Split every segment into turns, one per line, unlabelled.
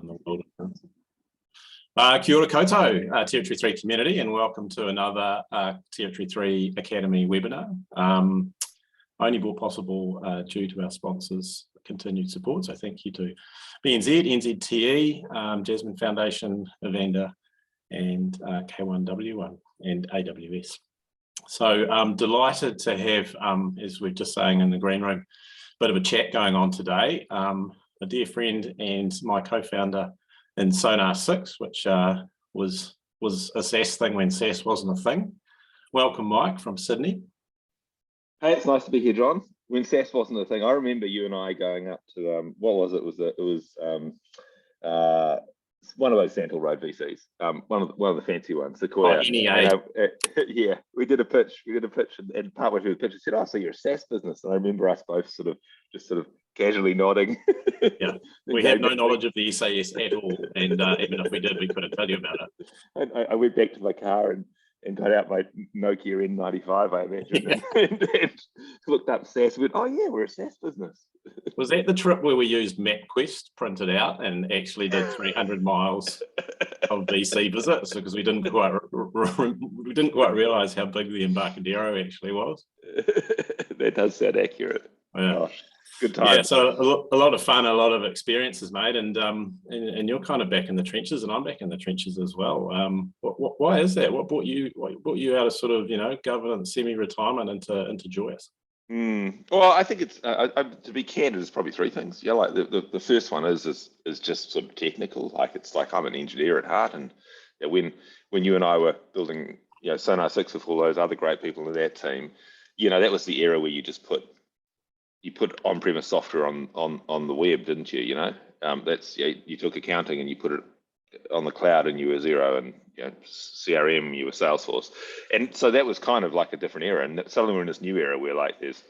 in the world. Kia ora koutou, Territory 3 community, and welcome to another Territory 3 Academy webinar. Only brought possible due to our sponsors' continued support, so thank you to BNZ, NZTE, Jasmine Foundation, Evander, and K1W1 and AWS. So I'm delighted to have, as we're just saying in the green room, a bit of a chat going on today. A dear friend and my co-founder in Sonar 6, which was a SaaS thing when SaaS wasn't a thing. Welcome, Mike, from Sydney.
Hey, it's nice to be here, John. When SaaS wasn't a thing, I remember you and I going up to what was it? It was one of those Santal Road VCs, one of the fancy ones, Sequoia.
NEA.
Yeah, we did a pitch. And partway through the pitch, I said, "Oh, so you're a SaaS business?" And I remember us both sort of casually nodding.
Yeah, we had no knowledge of the SAS at all, and even if we did, we couldn't tell you about it.
I went back to my car and got out my Nokia N95, I imagine, and looked up SaaS and went, "Oh yeah, we're a SaaS business."
Was that the trip where we used MapQuest printed out and actually did 300 miles of VC visits because we didn't quite realise how big the Embarcadero actually was?
That does sound accurate.
Yeah.
Oh, good time.
Yeah, so a lot of fun, a lot of experiences made, and you're kind of back in the trenches, and I'm back in the trenches as well. Why is that? What brought you out of sort of governance, semi-retirement into Joyous?
Well, I think it's to be candid, it's probably three things. Yeah, like the first one is just sort of technical. Like it's like I'm an engineer at heart, and when you and I were building Sonar 6 with all those other great people in that team, that was the era where you just put on-premise software on the web, didn't you? That's you took accounting and you put it on the cloud, and you were Xero, and CRM, you were Salesforce, and so that was kind of like a different era. And suddenly we're in this new era where like there's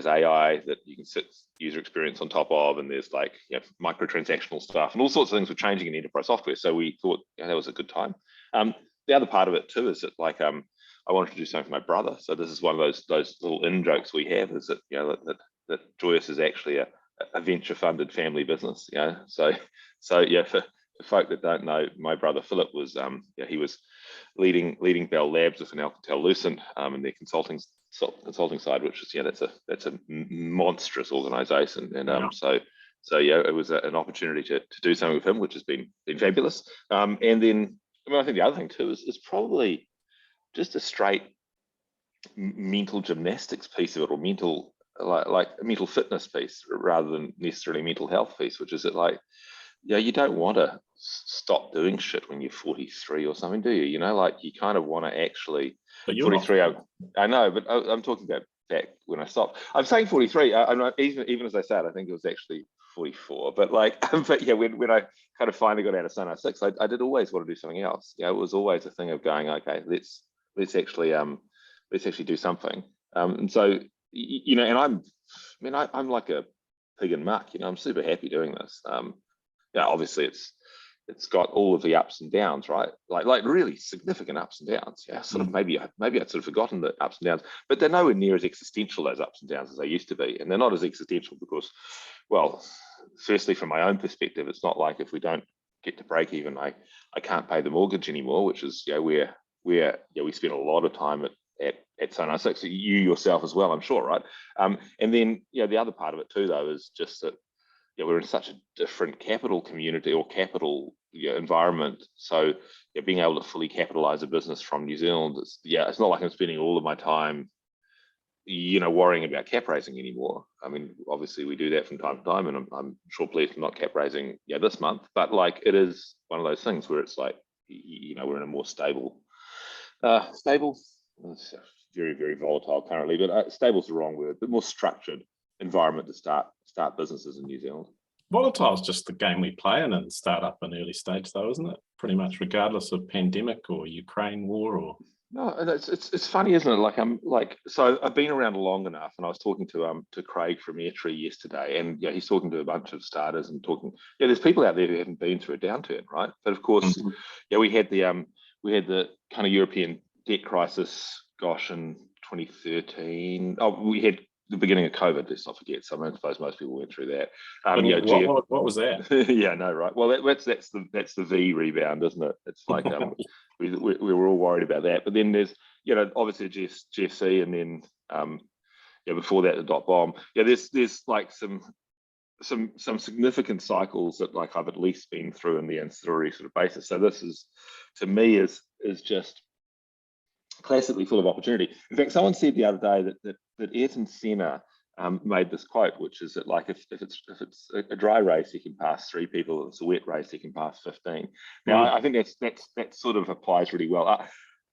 AI that you can sit user experience on top of, and there's like microtransactional stuff, and all sorts of things were changing in enterprise software. So we thought that was a good time. The other part of it too is that like I wanted to do something for my brother. So this is one of those little in jokes we have, is that that Joyous is actually a venture funded family business. So yeah, for folk that don't know, my brother Philip was he was leading Bell Labs with an Alcatel-Lucent in their consulting side, which is that's a monstrous organization, and so yeah, it was an opportunity to do something with him, which has been fabulous. And then I think the other thing too is probably just a straight mental gymnastics piece of it, or mental like a mental fitness piece rather than necessarily mental health piece, which is that like you don't want to stop doing shit when you're 43 or something, do you? Like you kind of want to actually. But you're 43. I know, but I'm talking about back when I stopped. I'm saying 43. I'm not, even as I said, I think it was actually 44. But like, but yeah, when I kind of finally got out of Sonar 6, I did always want to do something else. It was always a thing of going, okay, let's actually do something. And so and I'm like a pig in muck. I'm super happy doing this. Obviously it's got all of the ups and downs, right? Like really significant ups and downs. Yeah, sort of maybe I'd sort of forgotten the ups and downs, but they're nowhere near as existential, those ups and downs, as they used to be. And they're not as existential because, well, firstly, from my own perspective, it's not like if we don't get to break even, I can't pay the mortgage anymore, which is where we spend a lot of time at Sonar 6, you yourself as well, I'm sure, right? And then the other part of it too, though, is just that we're in such a different capital community or capital environment. So being able to fully capitalize a business from New Zealand, it's not like I'm spending all of my time, worrying about cap raising anymore. I mean, obviously we do that from time to time, and I'm sure pleased I'm not cap raising this month. But like it is one of those things where it's like we're in a more stable. It's very, very volatile currently, but stable's the wrong word, but more structured environment to start businesses in New Zealand.
Volatile is just the game we play in startup and early stage, though, isn't it? Pretty much regardless of pandemic or Ukraine war or.
No, it's funny, isn't it? So I've been around long enough, and I was talking to Craig from Airtree yesterday, and he's talking to a bunch of starters and talking. There's people out there who haven't been through a downturn, right? But of course, we had the kind of European debt crisis. Gosh, in 2013. Oh, we had the beginning of COVID. Let's not forget. So I suppose most people went through that.
What was that?
Yeah, no, right. Well, that's the V rebound, isn't it? It's like we were all worried about that. But then there's obviously GFC, and then before that the dot bomb. Yeah, there's like some significant cycles that like I've at least been through in the ancillary sort of basis. So this is, to me, is just classically full of opportunity. In fact, someone said the other day that Ayrton Senna made this quote, which is that like if it's a dry race, he can pass 3 people. If it's a wet race, he can pass 15. Now, I think that sort of applies really well.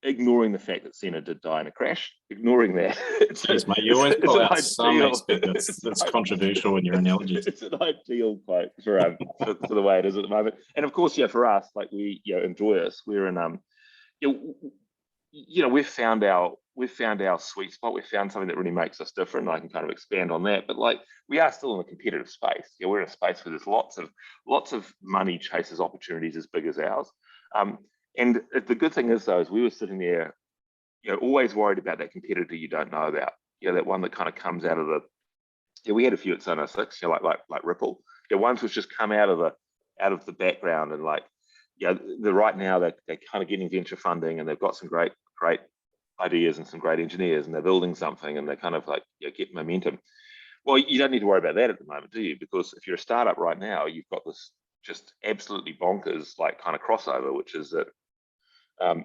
Ignoring the fact that Senna did die in a crash, ignoring that.
Jeez, mate, you always pull out some aspect that's controversial in your analogies.
It's an ideal quote for the way it is at the moment. And of course, for us, like we in Joyous, we're in we've found our sweet spot. We've found something that really makes us different. I can kind of expand on that, but like we are still in a competitive space. We're in a space where there's lots of money chases opportunities as big as ours. And the good thing is, though, is we were sitting there, always worried about that competitor you don't know about. That one that kind of comes out of the. We had a few at Zone 06, like Ripple. Ones which just come out of the background, and like, they're right now they're kind of getting venture funding, and they've got some great ideas and some great engineers, and they're building something, and they kind of like get momentum. Well, you don't need to worry about that at the moment, do you? Because if you're a startup right now, you've got this just absolutely bonkers like kind of crossover, which is that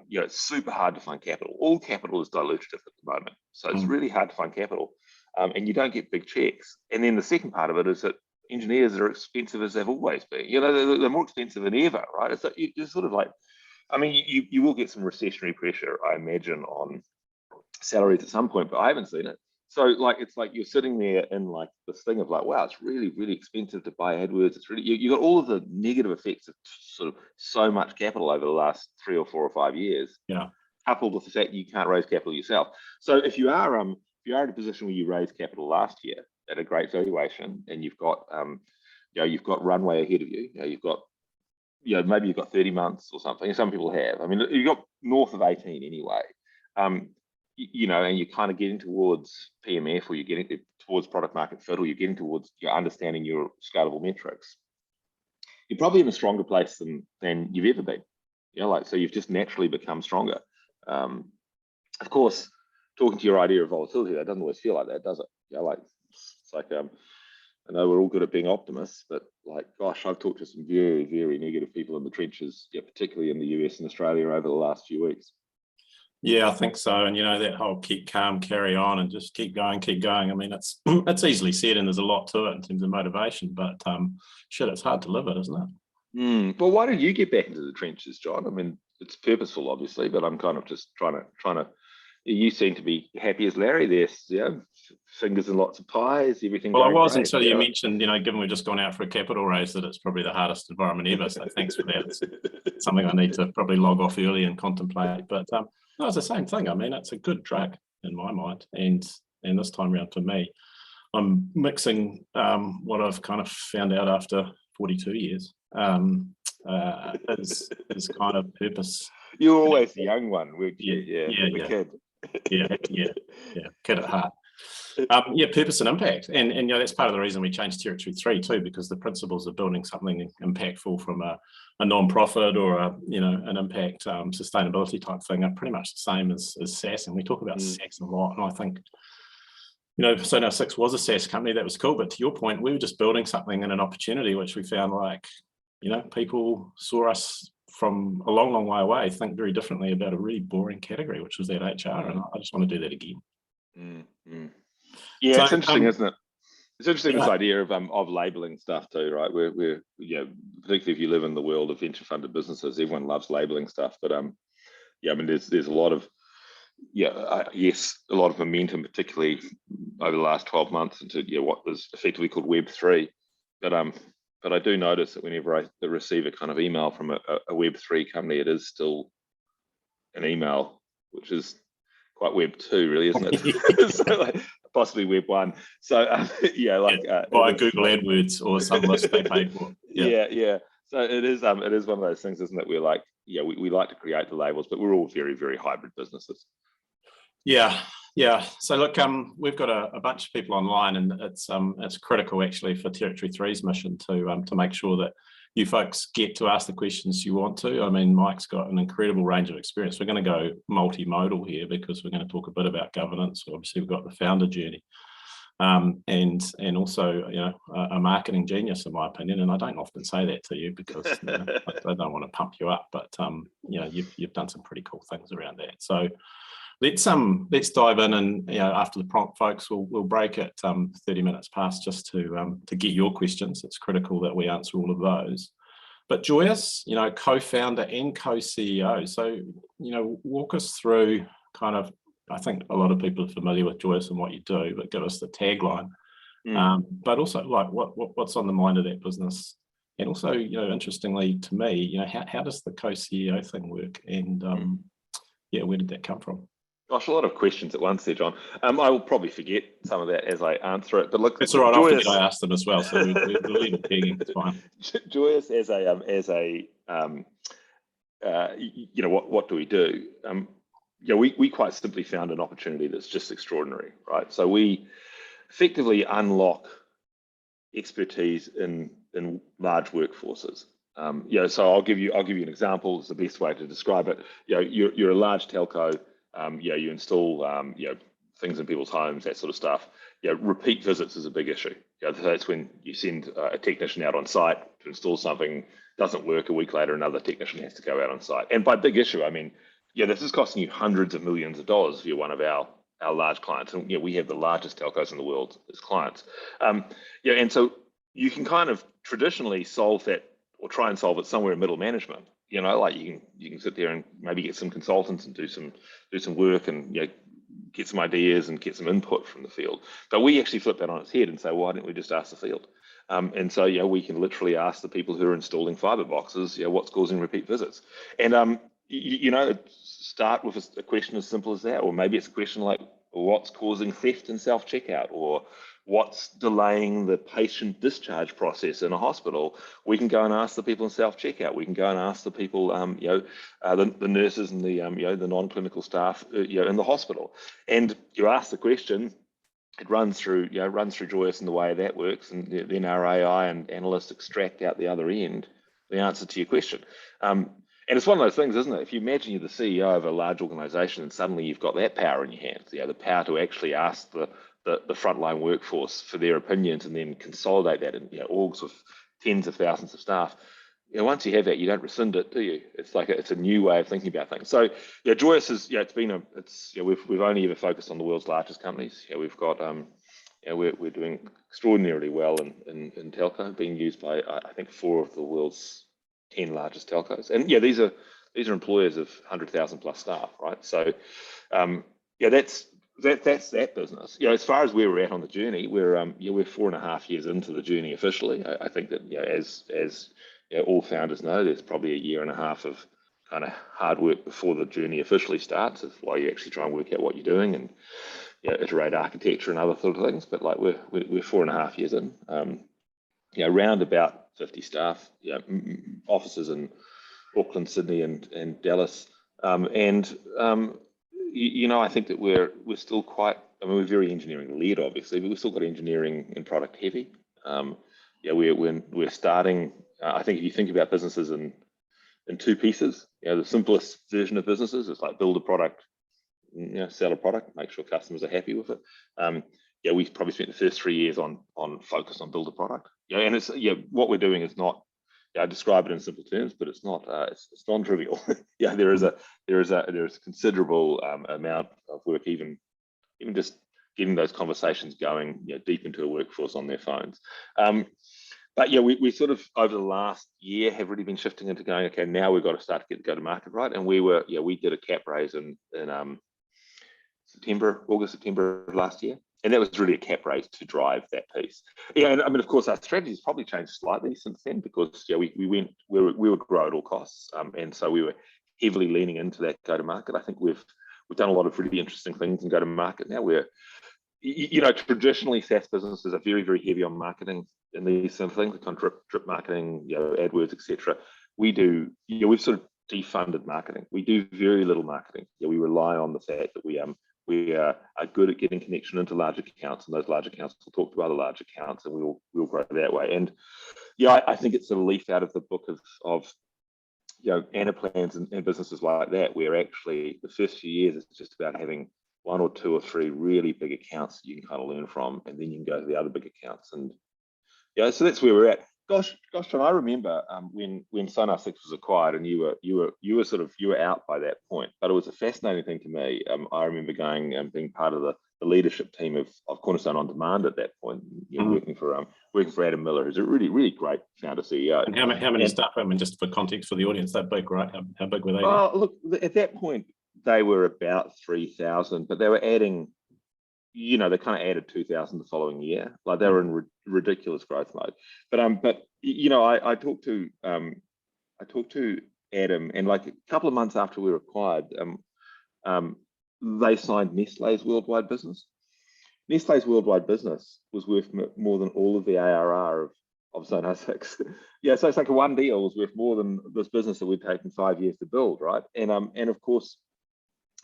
it's super hard to find capital. All capital is dilutive at the moment, so it's really hard to find capital, and you don't get big checks. And then the second part of it is that engineers are expensive as they've always been. They're more expensive than ever, right? It's like you're sort of like, I mean, you will get some recessionary pressure, I imagine, on salaries at some point, but I haven't seen it. So like it's like you're sitting there in like this thing of like, wow, it's really, really expensive to buy AdWords. It's really you got all of the negative effects of sort of so much capital over the last 3 or 4 or 5 years.
Yeah.
Coupled with the fact you can't raise capital yourself. So if you are in a position where you raised capital last year at a great valuation, and you've got you've got runway ahead of you, you've got maybe you've got 30 months or something. Some people have. I mean, you've got north of 18 anyway. And you're kind of getting towards PMF, or you're getting towards product market fit, or you're getting towards understanding your scalable metrics. You're probably in a stronger place than you've ever been. So you've just naturally become stronger. Of course, talking to your idea of volatility, that doesn't always feel like that, does it? It's like I know we're all good at being optimists, but like, gosh, I've talked to some very, very negative people in the trenches, particularly in the US and Australia over the last few weeks.
Yeah, I think so. And that whole keep calm, carry on, and just keep going. I mean, it's easily said, and there's a lot to it in terms of motivation, but shit, it's hard to live it, isn't it?
Well, why did you get back into the trenches, John? I mean, it's purposeful, obviously, but I'm kind of just trying to. You seem to be happy as Larry. There's fingers and lots of pies, everything.
Well, I was until you mentioned, given we've just gone out for a capital raise, that it's probably the hardest environment ever. So thanks for that. It's something I need to probably log off early and contemplate. But no, it's the same thing. I mean, it's a good track in my mind, and this time around for me, I'm mixing what I've kind of found out after 42 years is kind of purpose.
You're always the young one, weren't you?
Yeah.
Kid.
Kid at heart. Purpose and impact, and that's part of the reason we changed Territory 3 too, because the principles of building something impactful from a non-profit or an impact sustainability type thing are pretty much the same as SaaS, and we talk about SaaS a lot. And I think Zone 06 was a SaaS company, that was cool, but to your point, we were just building something in an opportunity which we found like people saw us from a long, long way away think very differently about a really boring category, which was that HR, and I just want to do that again.
Yeah, so, it's interesting, isn't it? It's interesting, this idea of labeling stuff too, right? We're particularly if you live in the world of venture-funded businesses, everyone loves labeling stuff. But I mean, there's a lot of a lot of momentum, particularly over the last 12 months into what was effectively called Web 3. But I do notice that whenever I receive a kind of email from a Web 3 company, it is still an email, which is quite Web 2, really, isn't it? So, possibly Web 1. So
buy Google AdWords or some list they paid for.
Yeah. So it is one of those things, isn't it? We're like, we like to create the labels, but we're all very, very hybrid businesses.
Yeah, Yeah, so look, we've got a bunch of people online, and it's critical actually for Territory 3's mission to make sure that you folks get to ask the questions you want to. I mean, Mike's got an incredible range of experience. We're going to go multimodal here because we're going to talk a bit about governance. Obviously, we've got the founder journey, and also, you know, a marketing genius in my opinion. And I don't often say that to you because you know, I don't want to pump you up, but you know, you've done some pretty cool things around that. So let's dive in, and you know, after the prompt, folks, we'll break at 30 minutes past just to get your questions. It's critical that we answer all of those. But Joyous, you know, co-founder and co-CEO. So, you know, walk us through kind of, I think a lot of people are familiar with Joyous and what you do, but give us the tagline. But also, like, what's on the mind of that business? And also, you know, interestingly to me, you know, how does the co-CEO thing work? And yeah, where did that come from?
Gosh, a lot of questions at once there, John. I will probably forget some of that as I answer it. But look,
it's all right. Joyous, I forget I asked them as well, so we'll leave it hanging. It's fine.
Joyous as a you know, what do we do? Yeah, we quite simply found an opportunity that's just extraordinary, right? So we effectively unlock expertise in large workforces. You know, so I'll give you an example. It's the best way to describe it. You know, you're a large telco. You know, you install you know, things in people's homes, that sort of stuff. You know, repeat visits is a big issue. You know, that's when you send a technician out on site to install something, doesn't work, a week later another technician has to go out on site. And by big issue, I mean, yeah, this is costing you hundreds of millions of dollars if you're one of our large clients. And you know, we have the largest telcos in the world as clients. Yeah, and so you can kind of traditionally solve that, or try and solve it somewhere in middle management. You know, like you can sit there and maybe get some consultants and do some work, and you know, get some ideas and get some input from the field. But we actually flip that on its head and say, why don't we just ask the field? And so, you know, we can literally ask the people who are installing fiber boxes, you know, what's causing repeat visits? And you know, start with a question as simple as that, or maybe it's a question like, what's causing theft in self-checkout, or what's delaying the patient discharge process in a hospital? We can go and ask the people in self-checkout. We can go and ask the people, you know, the nurses and the you know, the non-clinical staff, you know, in the hospital. And you ask the question, it runs through Joyous and the way that works, and then our AI and analysts extract out the other end the answer to your question. And it's one of those things, isn't it? If you imagine you're the CEO of a large organization and suddenly you've got that power in your hands, you know, the power to actually ask the frontline workforce for their opinions and then consolidate that in, you know, orgs with tens of thousands of staff. You know, once you have that, you don't rescind it, do you? It's like it's a new way of thinking about things. So yeah, Joyous is, you know, you know, we've only ever focused on the world's largest companies. You know, we've got you know, we're doing extraordinarily well in telco, being used by I think 4 of the world's 10 largest telcos. And yeah, these are employers of 100,000 plus staff, right? So yeah, that's that business. You know, as far as where we're at on the journey, we're 4.5 years into the journey officially. I think that, you know, as you know, all founders know, there's probably a year and a half of kind of hard work before the journey officially starts. It's why you actually try and work out what you're doing and, you know, iterate architecture and other sort of things. But like we're 4.5 years in. You know, around about 50 staff, you know, offices in Auckland, Sydney, and Dallas, you know, I think that we're still quite. I mean, we're very engineering led, obviously, but we've still got engineering and product heavy. Yeah, we're starting. I think if you think about businesses in 2 pieces, you know, the simplest version of businesses is like build a product, you know, sell a product, make sure customers are happy with it. Yeah, we probably spent the first 3 years on focus on build a product. Yeah, and it's, yeah, what we're doing is not, yeah, I describe it in simple terms, but it's not it's non-trivial. Yeah, there is a considerable amount of work, even just getting those conversations going, you know, deep into a workforce on their phones. But yeah, we sort of over the last year have really been shifting into going, okay, now we've got to start to get the go-to-market right. And we did a cap raise in August, September of last year. And that was really a cap raise to drive that piece. Yeah, and I mean, of course, our strategy has probably changed slightly since then because, yeah, we were grow at all costs, and so we were heavily leaning into that go-to-market. I think we've done a lot of really interesting things in go-to-market now. Where, you know, traditionally SaaS businesses are very, very heavy on marketing and these sort of things, like on drip marketing, you know, AdWords, etc. We do, you know, we've sort of defunded marketing. We do very little marketing. Yeah, we rely on the fact that we We are good at getting connection into large accounts, and those large accounts will talk to other large accounts, and we'll grow that way. And yeah, I think it's a leaf out of the book of Anaplans and businesses like that, where actually the first few years it's just about having 1 or 2 or 3 really big accounts that you can kind of learn from, and then you can go to the other big accounts. And yeah, so that's where we're at. Gosh, John, I remember when Sonar 6 was acquired, and you were out by that point. But it was a fascinating thing to me. I remember going and being part of the leadership team of Cornerstone On Demand at that point. Working for Adam Miller, who's a really, really great founder CEO.
And how many staff? I mean, just for context for the audience, they're big, right? How big were they?
Oh, look, at that point they were about 3,000, but they were adding. They kind of added 2,000 the following year. Like they were in ridiculous growth mode. But I talked to Adam, and like a couple of months after we were acquired, they signed Nestlé's worldwide business. Nestlé's worldwide business was worth more than all of the ARR of Sonar 6. Yeah, so it's like one deal was worth more than this business that we'd taken 5 years to build, right? And of course,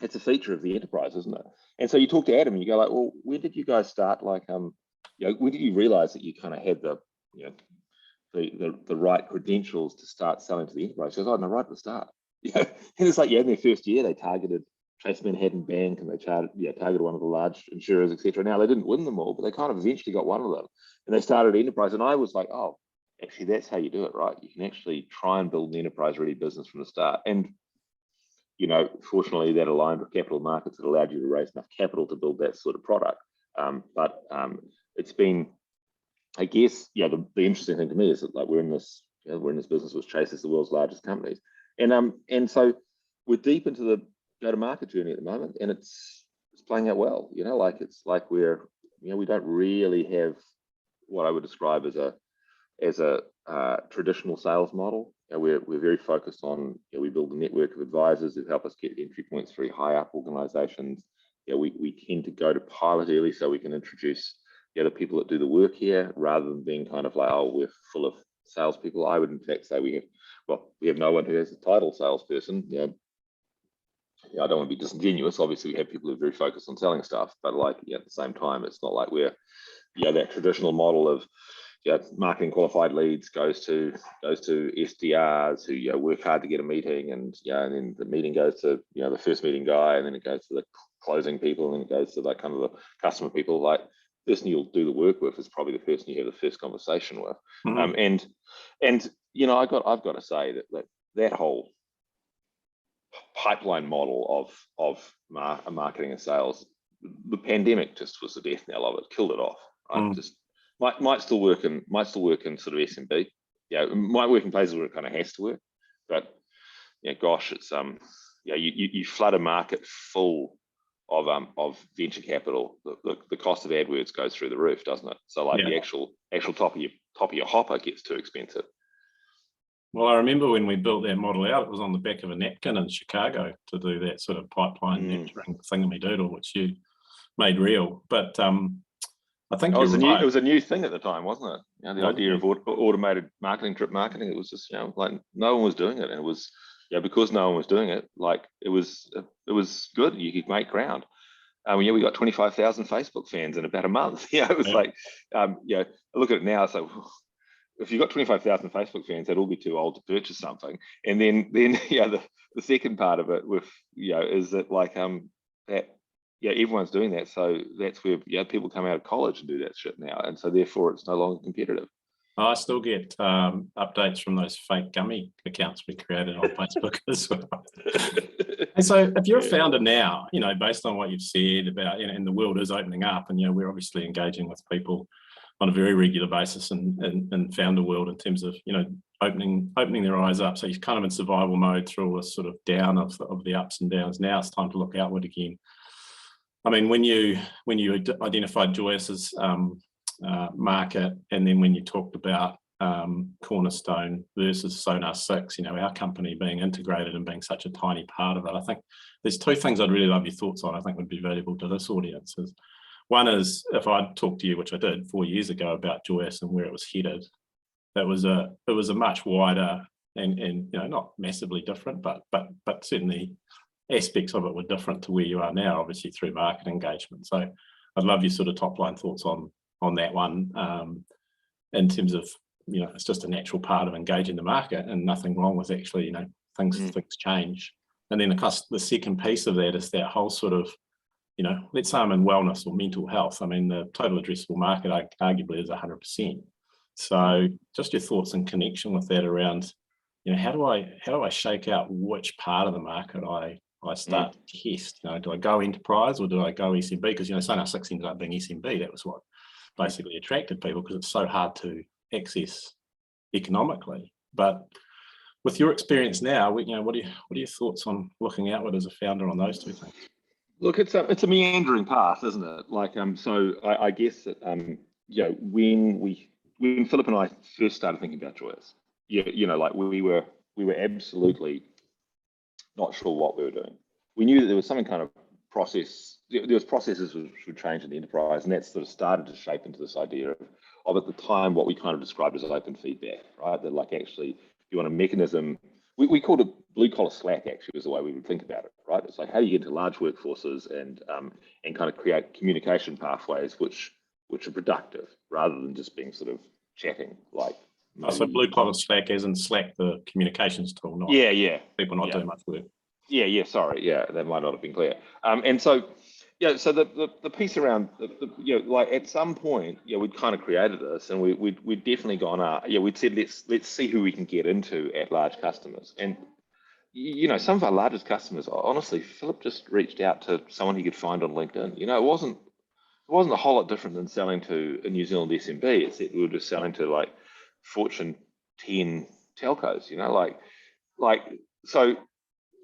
it's a feature of the enterprise, isn't it? And so you talk to Adam and you go like, well, when did you guys start? Like, when did you realize that you kind of had the right credentials to start selling to the enterprise? He goes, oh, no, right at the start. And it's like, in their first year, they targeted Chase Manhattan Bank, and they targeted one of the large insurers, etc. Now they didn't win them all, but they kind of eventually got one of them, and they started enterprise. And I was like, oh, actually, that's how you do it, right? You can actually try and build an enterprise-ready business from the start. And fortunately, that aligned with capital markets that allowed you to raise enough capital to build that sort of product. But it's been, I guess, the interesting thing to me is that like we're in this business which chases the world's largest companies, and so we're deep into the go-to-market journey at the moment, and it's playing out well. It's like we don't really have what I would describe as a traditional sales model. We're very focused on, we build a network of advisors who help us get entry points very high up organizations. We tend to go to pilot early so we can introduce the people that do the work here, rather than being kind of like, oh, we're full of salespeople. I would in fact say we have no one who has a title salesperson. I don't want to be disingenuous. Obviously, we have people who are very focused on selling stuff, but at the same time, it's not like we're that traditional model of marketing qualified leads goes to SDRs who work hard to get a meeting, and then the meeting goes to the first meeting guy, and then it goes to the closing people, and then it goes to like kind of the customer people. Like the person you'll do the work with is probably the person you have the first conversation with. And I've got to say that whole pipeline model of marketing and sales, the pandemic just was the death knell of it, killed it off. Right? Just might still work in sort of SMB. Might work in places where it kind of has to work, but gosh, it's you flood a market full of venture capital. The cost of AdWords goes through the roof, doesn't it? So like the actual top of your hopper gets too expensive.
Well, I remember when we built that model out, it was on the back of a napkin in Chicago to do that sort of pipeline nurturing thingamadoodle, which you made real. But I think it
was a new thing at the time, wasn't it? The idea of automated marketing, drip marketing. It was just like no one was doing it, and it was because no one was doing it. Like it was good. You could make ground. We got 25,000 Facebook fans in about a month. It was like, I look at it now. It's like, if you've got 25,000 Facebook fans, they'd all be too old to purchase something. And then the second part of it is that like that everyone's doing that. So that's where people come out of college and do that shit now, and so therefore it's no longer competitive.
I still get updates from those fake gummy accounts we created on Facebook as well. And so if you're a founder now, based on what you've said about, and the world is opening up, and we're obviously engaging with people on a very regular basis in founder world in terms of opening their eyes up. So you're kind of in survival mode through all this sort of down of the ups and downs. Now it's time to look outward again. I mean, when you identified Joyous's market, and then when you talked about Cornerstone versus Sonar 6, our company being integrated and being such a tiny part of it, I think there's two things I'd really love your thoughts on. I think would be valuable to this audience. One is, if I'd talked to you, which I did 4 years ago, about Joyous and where it was headed, it was a much wider and not massively different, but certainly aspects of it were different to where you are now, obviously through market engagement. So I'd love your sort of top line thoughts on that one, in terms of, it's just a natural part of engaging the market, and nothing wrong with actually, things change. And then the second piece of that is that whole sort of, let's say I'm in wellness or mental health. I mean, the total addressable market arguably is 100%. So just your thoughts in connection with that around, how do I shake out which part of the market I start to test? Do I go enterprise or do I go SMB? Because Sonar 6 ended up being SMB. That was what basically attracted people, because it's so hard to access economically. But with your experience now, what are your thoughts on looking outward as a founder on those two things?
Look, it's a meandering path, isn't it? Like, so I guess that when Philip and I first started thinking about Joyous, like we were absolutely not sure what we were doing. We knew that there was some kind of process. There was processes which would change in the enterprise, and that sort of started to shape into this idea of at the time what we kind of described as open feedback, right? That like actually you want a mechanism. We called it blue collar Slack, actually, was the way we would think about it, right? It's like, how do you get into large workforces and kind of create communication pathways which are productive, rather than just being sort of chatting like.
So blue collar Slack as in Slack, the communications tool, not people not doing much work.
Sorry, that might not have been clear. And so, so the piece around, like at some point, we'd kind of created this, and we'd definitely gone, we'd said, let's see who we can get into at large customers. And, some of our largest customers, honestly, Philip just reached out to someone he could find on LinkedIn. It wasn't a whole lot different than selling to a New Zealand SMB. It's that we were just selling to like Fortune 10 telcos, so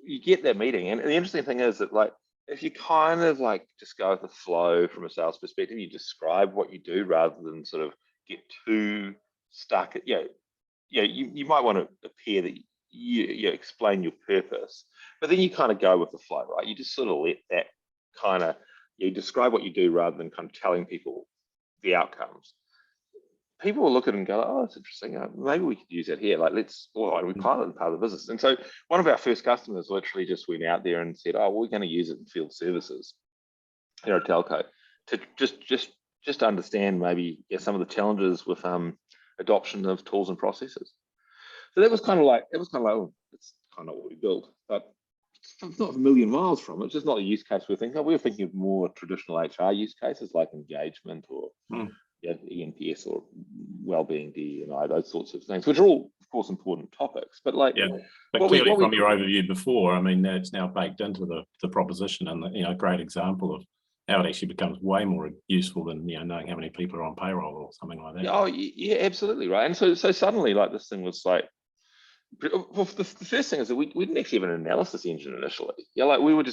you get that meeting. And the interesting thing is that, like, if you kind of like just go with the flow from a sales perspective, you describe what you do rather than sort of get too stuck at, you might want to appear that you explain your purpose, but then you kind of go with the flow, right? You just sort of let that kind of, you describe what you do rather than kind of telling people the outcomes. People will look at it and go, oh, that's interesting. Maybe we could use that here. Like, we pilot part of the business. And so one of our first customers literally just went out there and said, oh, we're going to use it in field services here at telco to just understand maybe some of the challenges with adoption of tools and processes. So that was kind of like, oh, that's kind of what we built. But it's not a million miles from it. It's just not a use case we're thinking of. We were thinking of more traditional HR use cases like engagement or NPS or well-being, D&I, those sorts of things, which are all, of course, important topics. But like,
but clearly from your overview before, I mean, it's now baked into the proposition, and a great example of how it actually becomes way more useful than knowing how many people are on payroll or something like that.
Oh, yeah, absolutely right. And so suddenly, like, this thing was like, well, the first thing is that we didn't actually have an analysis engine initially. Like we were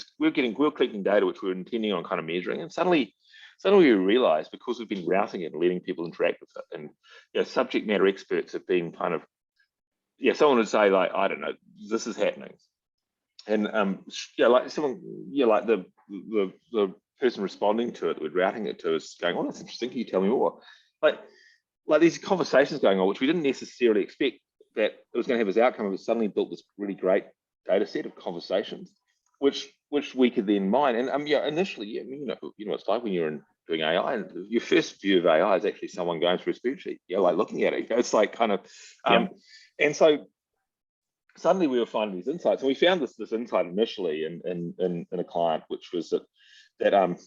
collecting data which we were intending on kind of measuring, and suddenly we realized, because we've been routing it and letting people interact with it, and subject matter experts have been kind of, someone would say, like, I don't know, this is happening, and like someone, like the person responding to it, we're routing it to, is going, oh, that's interesting, can you tell me more? Like these conversations going on, which we didn't necessarily expect that it was going to have as outcome. It suddenly built this really great data set of conversations, which we could then mine. And initially, you know what it's like when you're doing AI, and your first view of AI is actually someone going through a spreadsheet, like looking at it. It's like kind of, and so suddenly we were finding these insights, and we found this insight initially in a client, which was that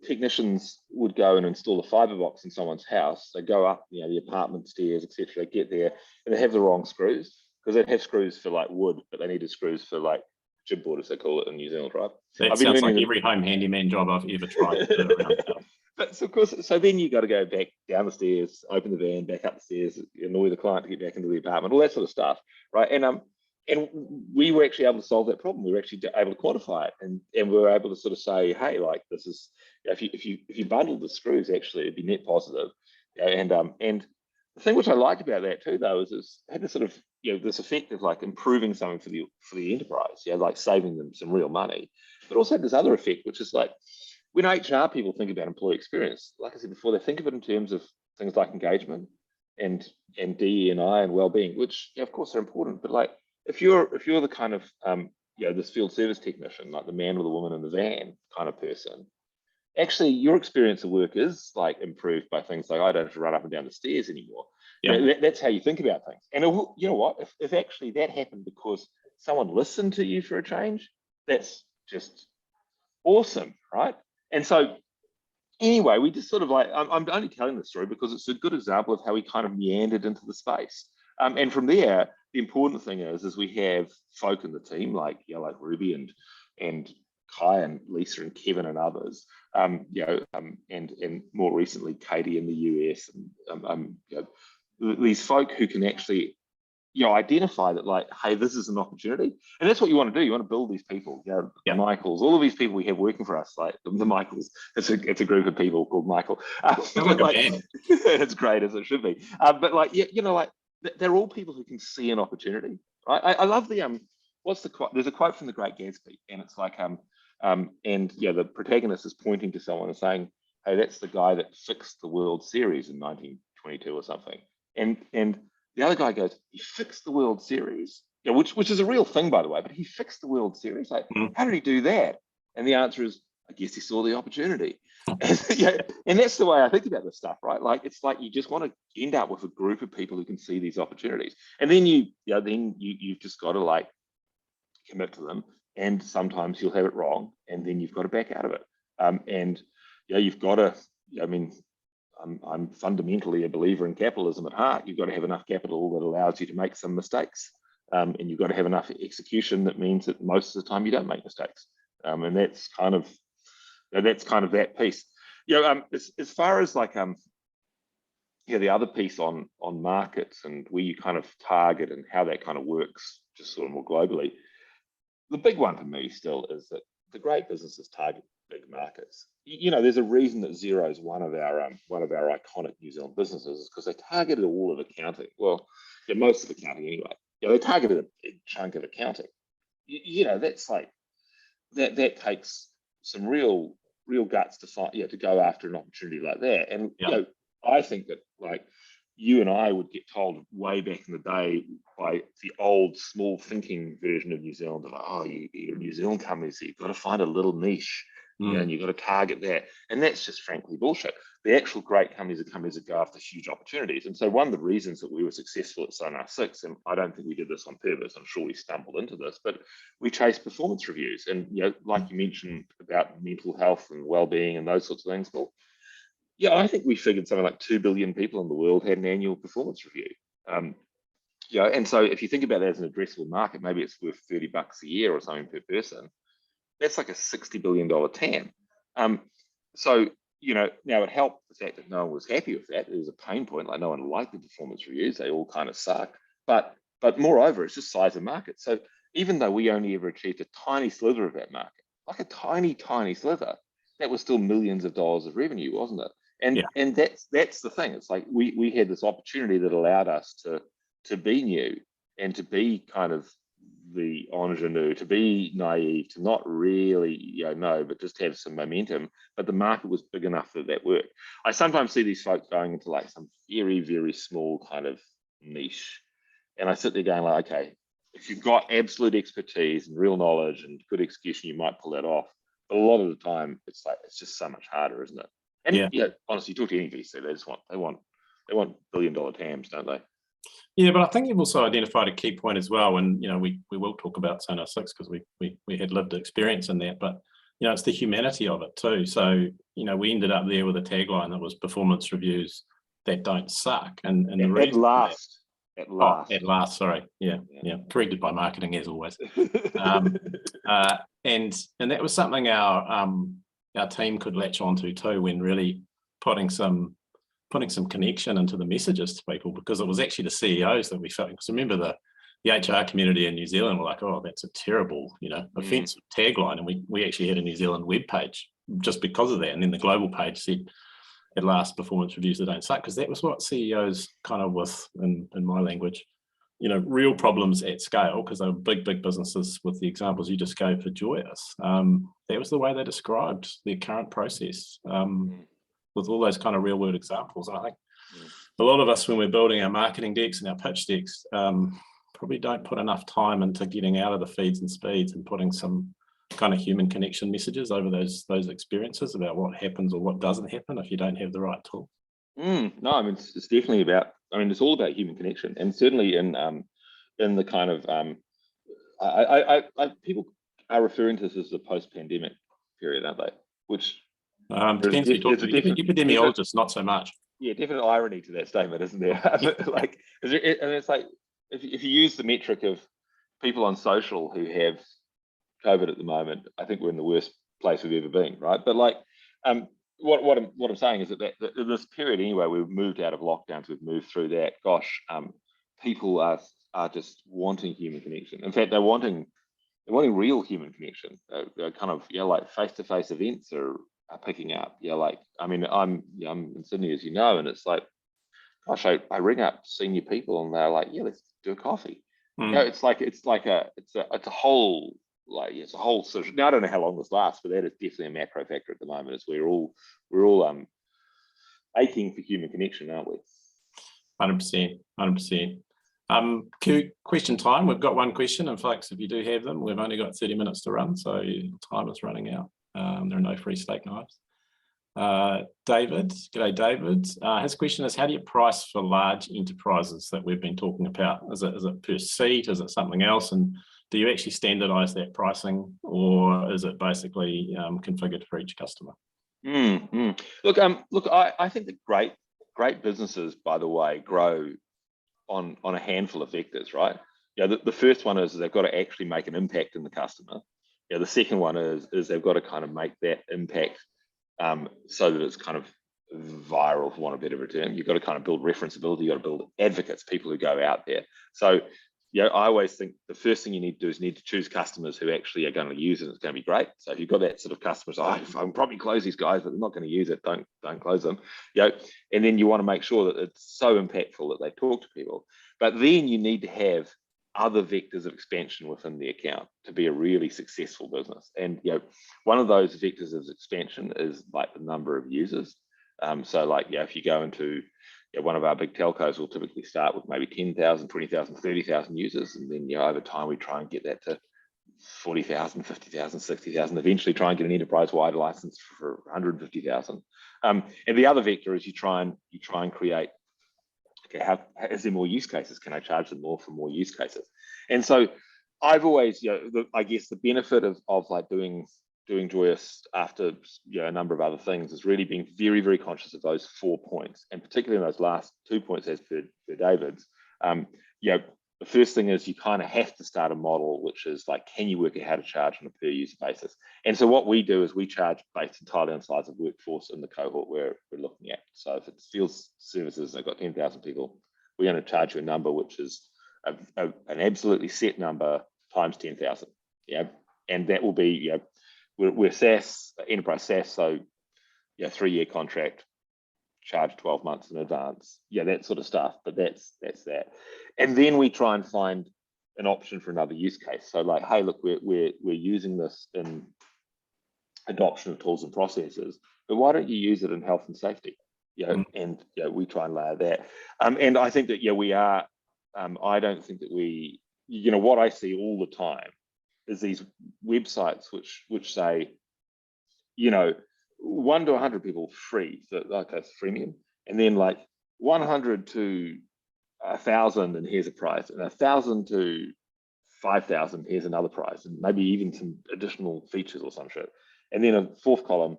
technicians would go and install a fiber box in someone's house. They go up, the apartment stairs, etc. Get there, and they have the wrong screws, because they'd have screws for like wood, but they needed screws for like chipboard, as they call it in New Zealand, right?
That sounds like every home handyman job I've ever tried.
But so of course, so then you got to go back down the stairs, open the van, back up the stairs, annoy the client to get back into the apartment, all that sort of stuff, right? And we were actually able to solve that problem. We were actually able to quantify it, and we were able to sort of say, hey, like, this is, if you bundle the screws, actually it'd be net positive. And the thing which I liked about that too, though, is it had this sort of, this effect of like improving something for the enterprise, like saving them some real money, but also had this other effect, which is like, when HR people think about employee experience, like I said before, they think of it in terms of things like engagement and DE&I and well-being, which of course are important, but like, if you're the kind of this field service technician, like the man or the woman in the van kind of person, actually your experience of work is like improved by things like I don't have to run up and down the stairs anymore.
Yeah.
That's how you think about things. And you know what, if actually that happened because someone listened to you for a change, that's just awesome, right? And so anyway, we just sort of like, I'm only telling this story because it's a good example of how we kind of meandered into the space. And from there, the important thing is we have folk in the team like Ruby and Kai and Lisa and Kevin and others, and more recently Katie in the US, and these folk who can actually identify that, like, hey, this is an opportunity. And that's what you want to do. You want to build these people, the Michaels, all of these people we have working for us, like the Michaels. It's a group of people called Michael. It's great, as it should be. But like, they're all people who can see an opportunity. Right? I love the what's the quote? There's a quote from The Great Gatsby, and it's like the protagonist is pointing to someone and saying, hey, that's the guy that fixed the World Series in 1922 or something. And the other guy goes, he fixed the World Series, which is a real thing, by the way, but he fixed the World Series. Like, how did he do that? And the answer is, I guess he saw the opportunity. And that's the way I think about this stuff, right? Like, it's like you just want to end up with a group of people who can see these opportunities. And then you've just got to like commit to them. And sometimes you'll have it wrong, and then you've got to back out of it. You've got to, I'm fundamentally a believer in capitalism at heart. You've got to have enough capital that allows you to make some mistakes. And you've got to have enough execution that means that most of the time you don't make mistakes. And that's kind of that piece. As far as like the other piece on markets and where you kind of target and how that kind of works, just sort of more globally. The big one for me still is that the great businesses target big markets. There's a reason that Xero is one of our iconic New Zealand businesses, is because they targeted all of accounting. Well, most of accounting anyway. They targeted a big chunk of accounting. That's like that takes some real guts to find, to go after an opportunity like that. And I think that like you and I would get told way back in the day by the old small thinking version of New Zealand, like, oh, you're a New Zealand company, so you've got to find a little niche, and you've got to target that. And that's just frankly bullshit. The actual great companies are companies that go after huge opportunities. And so one of the reasons that we were successful at Sonar 6, and I don't think we did this on purpose, I'm sure we stumbled into this, but we chased performance reviews. And, like you mentioned about mental health and well-being and those sorts of things, well, I think we figured something like 2 billion people in the world had an annual performance review. And so if you think about that as an addressable market, maybe it's worth $30 a year or something per person. That's like a $60 billion TAM. Now it helped the fact that no one was happy with that. It was a pain point, like no one liked the performance reviews. They all kind of suck. But moreover, it's just size of market. So even though we only ever achieved a tiny slither of that market, like a tiny, tiny slither, that was still millions of dollars of revenue, wasn't it? And that's the thing. It's like we had this opportunity that allowed us to be new and to be kind of the ingenue, to be naive, to not really know, but just have some momentum. But the market was big enough that worked. I sometimes see these folks going into like some very, very small kind of niche, and I sit there going like, okay, if you've got absolute expertise and real knowledge and good execution, you might pull that off. But a lot of the time, it's just so much harder, isn't it? And honestly, talk to any VC, they want $1 billion TAMs, don't they?
Yeah, but I think you've also identified a key point as well, and we will talk about Sonar 6 because we had lived experience in that, but it's the humanity of it too. So we ended up there with a tagline that was performance reviews that don't suck, and the reason at last, sorry, yeah, corrected by marketing as always. And that was something our team could latch onto too, when really putting some connection into the messages to people, because it was actually the CEOs that we felt. Because remember the HR community in New Zealand were like, oh, that's a terrible, offensive tagline, and we actually had a New Zealand web page just because of that, and then the global page said, at last, performance reviews that don't suck, because that was what CEOs kind of with, in my language, real problems at scale, because they were big businesses with the examples you just gave for Joyous. That was the way they described their current process, with all those kind of real world examples. And I think a lot of us, when we're building our marketing decks and our pitch decks, probably don't put enough time into getting out of the feeds and speeds and putting some kind of human connection messages over those experiences about what happens or what doesn't happen if you don't have the right tool.
No, I mean, it's definitely about, I mean, it's all about human connection, and certainly in the kind of people are referring to this as the post-pandemic period, aren't they? Which
depends who you talk to. Epidemiologists, not so much.
Yeah, definite irony to that statement, isn't there? Like, and it's like if you use the metric of people on social who have COVID at the moment, I think we're in the worst place we've ever been, right? But like, what I'm saying is that in this period anyway, we've moved out of lockdowns, we've moved through that. Gosh, people are just wanting human connection. In fact, they're wanting real human connection. They're kind of, like face-to-face events are picking up. Like, I mean, I'm in Sydney, as you know, and it's like, gosh, I ring up senior people and they're like, let's do a coffee. It's a whole, like, it's a whole sort of, now I don't know how long this lasts, but that is definitely a macro factor at the moment. Is we're all aching for human connection, aren't we?
100%. Question time. We've got one question, and folks, if you do have them, we've only got 30 minutes to run, so time is running out. There are no free steak knives. David, g'day David. His question is, how do you price for large enterprises that we've been talking about? Is it per seat? Is it something else? And do you actually standardize that pricing, or is it basically configured for each customer?
Look, I think that great businesses, by the way, grow on a handful of vectors, right? The first one is they've got to actually make an impact in the customer. The second one is they've got to kind of make that impact so that it's kind of viral, for want of a better term. You've got to kind of build referenceability. You've got to build advocates, people who go out there. So I always think the first thing you need to do is you need to choose customers who actually are going to use it. It's going to be great. So if you've got that sort of customers, I can probably close these guys, but they're not going to use it. Don't close them. And then you want to make sure that it's so impactful that they talk to people. But then you need to have other vectors of expansion within the account to be a really successful business. And one of those vectors of expansion is like the number of users. So like if you go into one of our big telcos, will typically start with maybe 10,000, 20,000, 30,000 users, and then over time we try and get that to 40,000, 50,000, 60,000. Eventually, try and get an enterprise-wide license for 150,000. And the other vector is you try and create. Okay, is there more use cases? Can I charge them more for more use cases? And so I've always, I guess the benefit of like doing Joyous after a number of other things is really being very, very conscious of those 4 points, and particularly in those last 2 points as per David's. The first thing is you kind of have to start a model which is like, can you work out how to charge on a per user basis? And so what we do is we charge based entirely on size of workforce in the cohort we're looking at. So if it's field services, they've got 10,000 people, we're going to charge you a number which is an absolutely set number times 10,000. And that will be we're SaaS, enterprise SaaS, so 3-year contract, charge 12 months in advance, that sort of stuff. But that's that. And then we try and find an option for another use case. So like, hey, look, we're using this in adoption of tools and processes, but why don't you use it in health and safety? And we try and layer that. And I think that we are. I don't think that we. What I see all the time is these websites which say, 1 to 100 people free, so like a freemium, and then like 100 to 1,000 and here's a price, and 1,000 to 5,000 here's another price, and maybe even some additional features or some shit. And then a fourth column,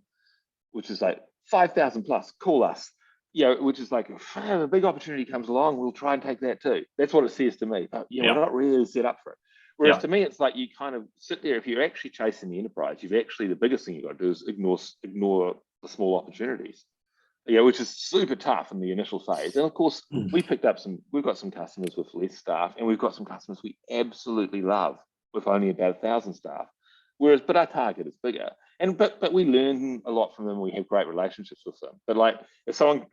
which is like 5,000 plus, call us, which is like, if a big opportunity comes along, we'll try and take that too. That's what it says to me. But we're not really set up for it. Whereas to me, it's like you kind of sit there. If you're actually chasing the enterprise, the biggest thing you've got to do is ignore the small opportunities, which is super tough in the initial phase. And of course, we've got some customers with less staff, and we've got some customers we absolutely love with only about 1,000 staff. But our target is bigger. But we learn a lot from them. We have great relationships with them. But like if someone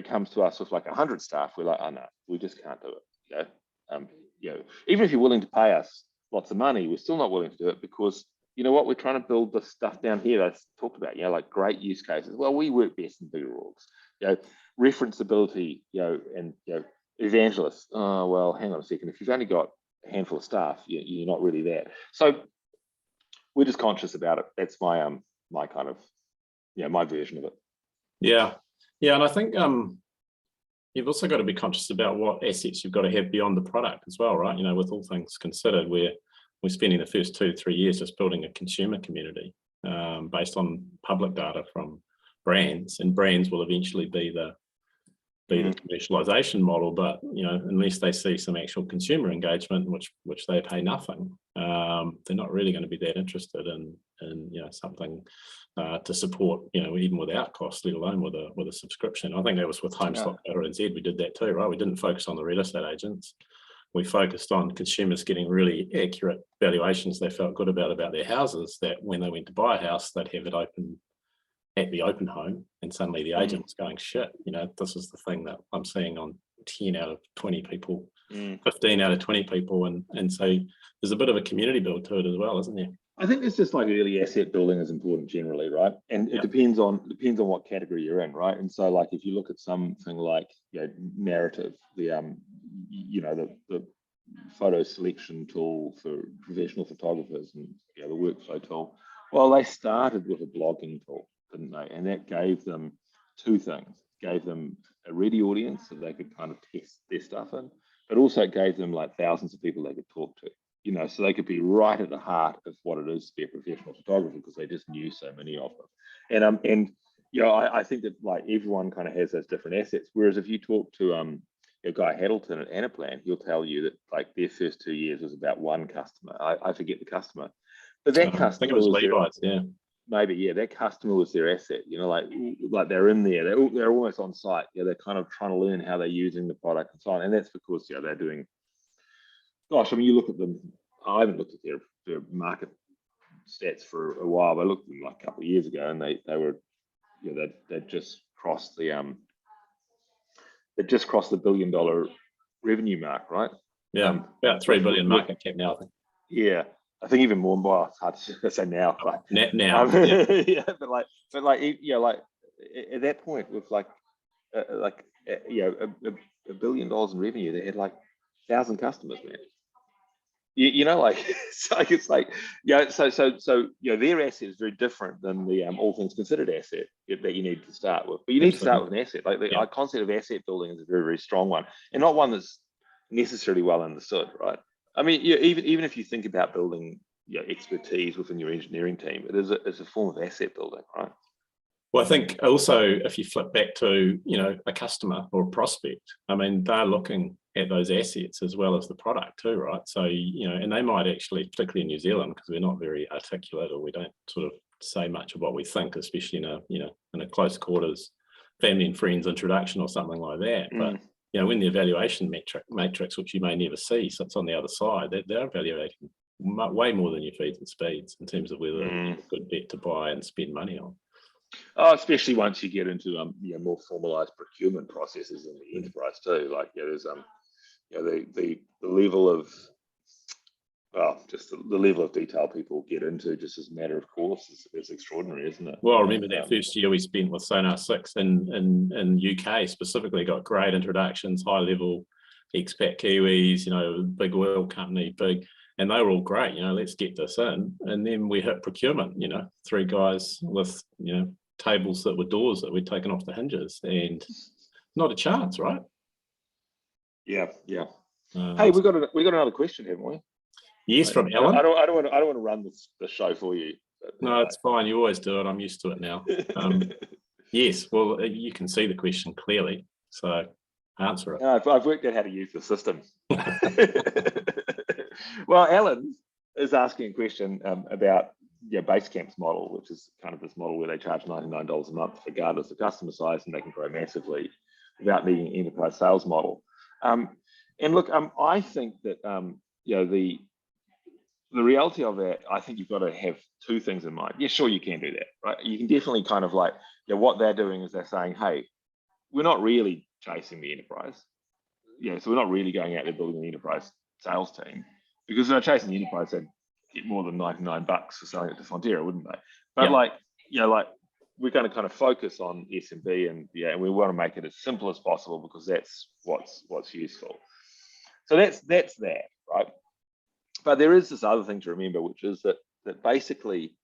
comes to us with like 100 staff, we're like, oh no, we just can't do it. Even if you're willing to pay us lots of money, we're still not willing to do it because we're trying to build the stuff down here that I talked about, like great use cases. Well, we work best in bigger orgs. Referenceability, and evangelists. Oh well, hang on a second. If you've only got handful of staff, you're not really there. So we're just conscious about it. That's my my kind of my version of it.
Yeah, and I think you've also got to be conscious about what assets you've got to have beyond the product as well, right? With all things considered, we're spending the first 2 to 3 years just building a consumer community based on public data from brands, and brands will eventually be the commercialization model, but unless they see some actual consumer engagement, which they pay nothing, they're not really going to be that interested in something to support even without cost, let alone with a subscription. I think that was with HomeStock.NZ. We did that too, right? We didn't focus on the real estate agents. We focused on consumers getting really accurate valuations they felt good about their houses, that when they went to buy a house, they'd have it open at the open home, and suddenly the agent's going, shit, this is the thing that I'm seeing on 10 out of 20 people, 15 out of 20 people. And so there's a bit of a community build to it as well, isn't there?
I think it's just like early asset building is important generally, right? And it depends on what category you're in, right? And so like if you look at something like narrative, the the photo selection tool for professional photographers, and the workflow tool, well, they started with a blogging tool, didn't they? And that gave them 2 things. Gave them a ready audience so they could kind of test their stuff in, but also it gave them like thousands of people they could talk to, so they could be right at the heart of what it is to be a professional photographer, because they just knew so many of them. And I think that like everyone kind of has those different assets. Whereas if you talk to Guy Haddleton at Anaplan, he'll tell you that like their first 2 years was about one customer. I forget the customer, but that customer, I think it was
Levi's,
maybe, that customer was their asset. Like they're in there, they're almost on site. They're kind of trying to learn how they're using the product and so on. And that's because they're doing. Gosh, I mean, you look at them. I haven't looked at their market stats for a while, but I looked at them like a couple of years ago, and they were, they just crossed the $1 billion revenue mark, right?
Yeah, about 3 billion market cap now, I think.
Yeah, I think even more. Well, it's hard to say now, but
now,
but like at that point with $1 billion in revenue, they had like 1,000 customers, man. So their asset is very different than the all things considered asset that you need to start with. But you need to start with an asset. Like the concept of asset building is a very, very strong one, and not one that's necessarily well understood, right? I mean, even if you think about building expertise within your engineering team, it's a form of asset building, right?
Well, I think also if you flip back to a customer or a prospect, I mean, they're looking at those assets as well as the product too, right? So and they might actually, particularly in New Zealand, because we're not very articulate, or we don't sort of say much of what we think, especially in a close quarters family and friends introduction or something like that. But when the evaluation matrix, which you may never see, sits on the other side, they're evaluating way more than your feeds and speeds in terms of whether it's a good bet to buy and spend money on.
Oh, especially once you get into more formalized procurement processes in the enterprise too. Like there's the level of just the level of detail people get into just as a matter of course is extraordinary, isn't it?
Well, I remember that first year we spent with Sonar 6 in UK specifically, got great introductions, high level expat Kiwis, big oil company, and they were all great, let's get this in. And then we hit procurement, 3 guys with, tables that were doors that we'd taken off the hinges, and not a chance, right?
Yeah. Hey, we got another question, haven't we?
Yes, from Ellen.
I don't want to run the show for you. But,
no, it's fine. You always do it. I'm used to it now. Yes, well, you can see the question clearly, so answer it.
I've worked out how to use the system. Well, Ellen is asking a question about Basecamp's model, which is kind of this model where they charge $99 a month regardless of customer size, and they can grow massively without needing an enterprise sales model. And look, I think that the reality of it, I think you've got to have 2 things in mind. Yeah, sure, you can do that, right? You can definitely kind of what they're doing is they're saying, hey, we're not really chasing the enterprise. So we're not really going out there building an enterprise sales team, because if they're chasing the enterprise, they'd get more than $99 for selling it to Fonterra, wouldn't they? But we're going to kind of focus on SMB, and we want to make it as simple as possible because that's what's useful. So that's that, right? But there is this other thing to remember, which is that basically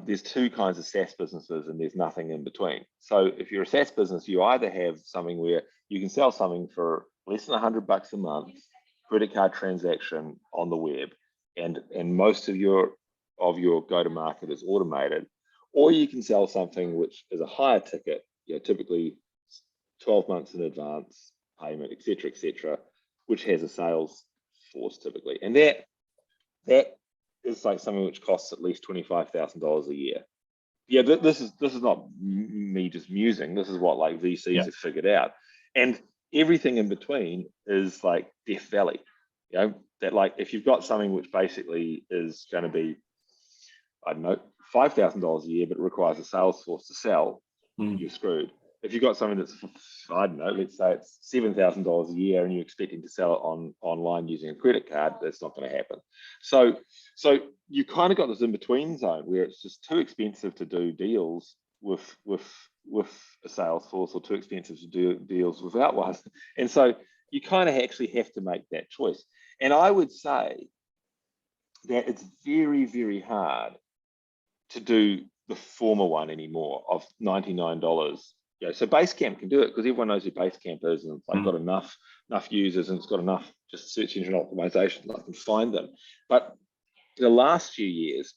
there's two kinds of SaaS businesses and there's nothing in between. So if you're a SaaS business, you either have something where you can sell something for less than $100 a month, credit card transaction on the web, and most of your go-to-market is automated, or you can sell something which is a higher ticket, typically 12 months in advance payment, et cetera, which has a sales force typically. And that is like something which costs at least $25,000 a year. Yeah, this is not me just musing. This is what like VCs have figured out. And everything in between is like Death Valley. That like if you've got something which basically is going to be, I don't know, $5,000 a year, but it requires a sales force to sell, you're screwed. If you've got something that's, I don't know, let's say it's $7,000 a year and you're expecting to sell it online using a credit card, that's not going to happen. So you kind of got this in-between zone where it's just too expensive to do deals with a sales force, or too expensive to do deals without one. And so you kind of actually have to make that choice. And I would say that it's very, very hard to do the former one anymore of $99. So Basecamp can do it because everyone knows who Basecamp is, and it's like got enough users, and it's got enough just search engine optimization that I can find them. But the last few years,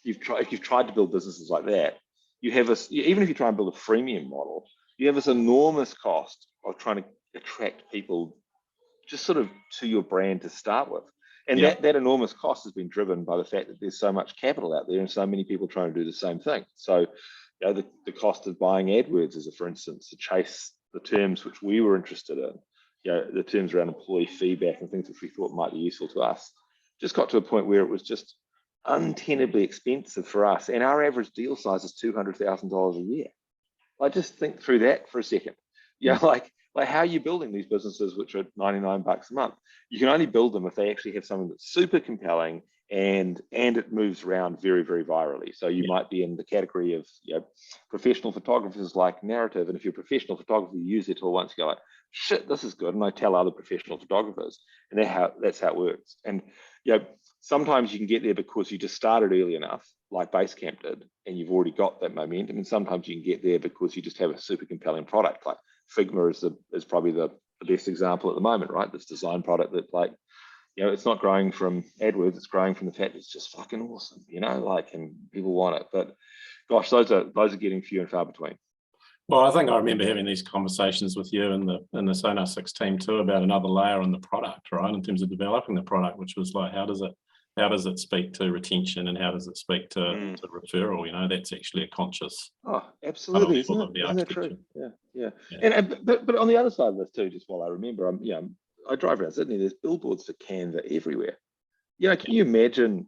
if you've tried to build businesses like that, you have this, even if you try and build a freemium model, you have this enormous cost of trying to attract people just sort of to your brand to start with. And that enormous cost has been driven by the fact that there's so much capital out there and so many people trying to do the same thing. So the cost of buying AdWords is, for instance, to chase the terms which we were interested in, the terms around employee feedback and things which we thought might be useful to us, just got to a point where it was just untenably expensive for us. And our average deal size is $200,000 a year. Like, just think through that for a second. Like how are you building these businesses which are $99 a month? You can only build them if they actually have something that's super compelling and it moves around very, very virally. So you might be in the category of professional photographers like narrative, and if you're a professional photographer, you use it all once, you go like, shit, this is good, and I tell other professional photographers, and that's how it works. And sometimes you can get there because you just started early enough, like Basecamp did, and you've already got that momentum. And sometimes you can get there because you just have a super compelling product. Like Figma is probably the best example at the moment, right? This design product that, like, it's not growing from AdWords, it's growing from the fact it's just fucking awesome, and people want it. But gosh, those are getting few and far between.
Well, I think I remember having these conversations with you and the Sonar 6 team too about another layer on the product, right? In terms of developing the product, which was like, how does it speak to retention, and how does it speak to referral? That's actually a conscious.
Oh, absolutely, isn't that true? Yeah. But on the other side of this too, just while I remember, I drive around Sydney. There's billboards for Canva everywhere. Can you imagine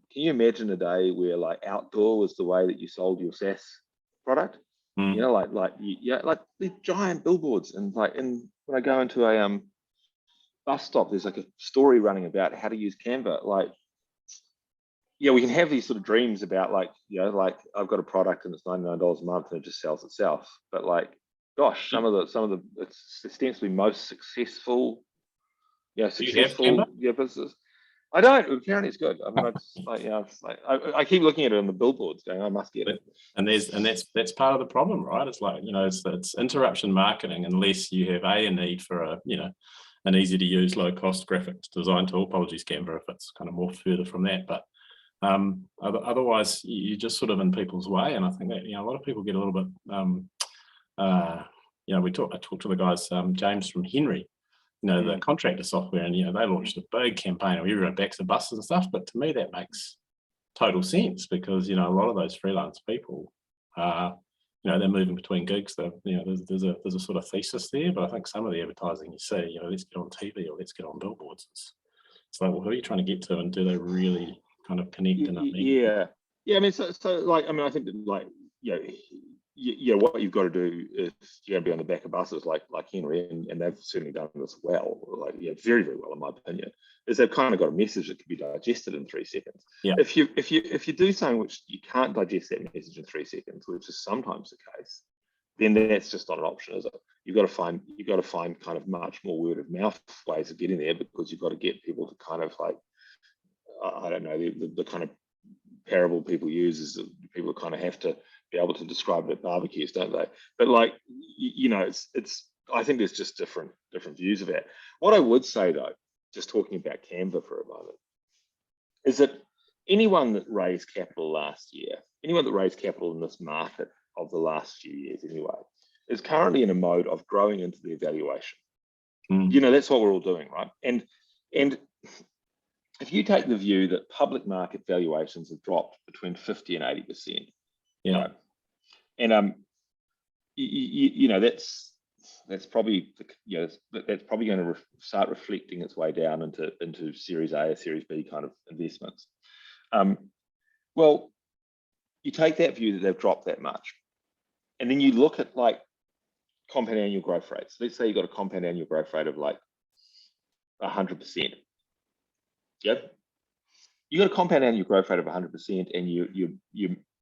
a day where like outdoor was the way that you sold your SaaS product? Like these giant billboards, and when I go into a bus stop, there's like a story running about how to use Canva. We can have these sort of dreams about like I've got a product and it's $99 a month and it just sells itself. But like, gosh, some of the it's ostensibly most successful, businesses. I don't. Apparently, it's good. I mean, I keep looking at it on the billboards, going, I must get it.
And that's part of the problem, right? It's like it's interruption marketing unless you have a need for an easy to use, low cost graphics design tool. Apologies, Canva, if it's kind of more further from that, but otherwise you're just sort of in people's way. And I think that a lot of people get a little bit. I talked to the guys, James from Henry. The contractor software, and they launched a big campaign where everyone backs the buses and stuff. But to me, that makes total sense because a lot of those freelance people are, they're moving between gigs. There's a sort of thesis there. But I think some of the advertising you see, let's get on TV or let's get on billboards. It's like, well, who are you trying to get to, and do they really kind of connect enough?
Yeah. I mean, so I think that what you've got to do is you're going to be on the back of buses like Henry, and they've certainly done this well, very, very well in my opinion. Is they've kind of got a message that can be digested in 3 seconds. Yeah. If you do something which you can't digest that message in 3 seconds, which is sometimes the case, then that's just not an option, is it? You've got to find kind of much more word of mouth ways of getting there, because you've got to get people to kind of like I don't know, the kind of parable people use is that people kind of have to be able to describe it at barbecues, don't they? But like, you know, it's I think there's just different views of it. What I would say though, just talking about Canva for a moment, is that anyone that raised capital last year, anyone that raised capital in this market of the last few years anyway, is currently in a mode of growing into their valuation. You know, that's what we're all doing, right? And if you take the view that public market valuations have dropped between 50 and 80%,
yeah,
right? And you know, that's probably, you know, that's probably going to start reflecting its way down into Series A or Series B kind of investments. Well, you take that view that they've dropped that much, and then you look at like compound annual growth rates. Let's say you've got a compound annual growth rate of like 100%. Yep. You got a compound annual growth rate of 100%, and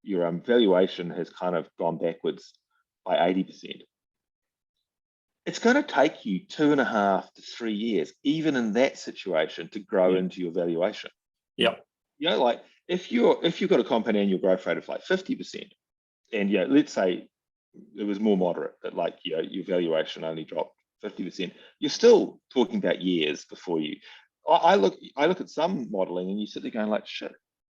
your valuation has kind of gone backwards by 80%. It's going to take you 2.5 to 3 years, even in that situation, to grow into your valuation.
Yep.
You know, like if you've got a compound annual growth rate of like 50%, and yeah, let's say it was more moderate, but like, you know, your valuation only dropped 50%, you're still talking about years before you. I look at some modeling, and you sit there going like, shit,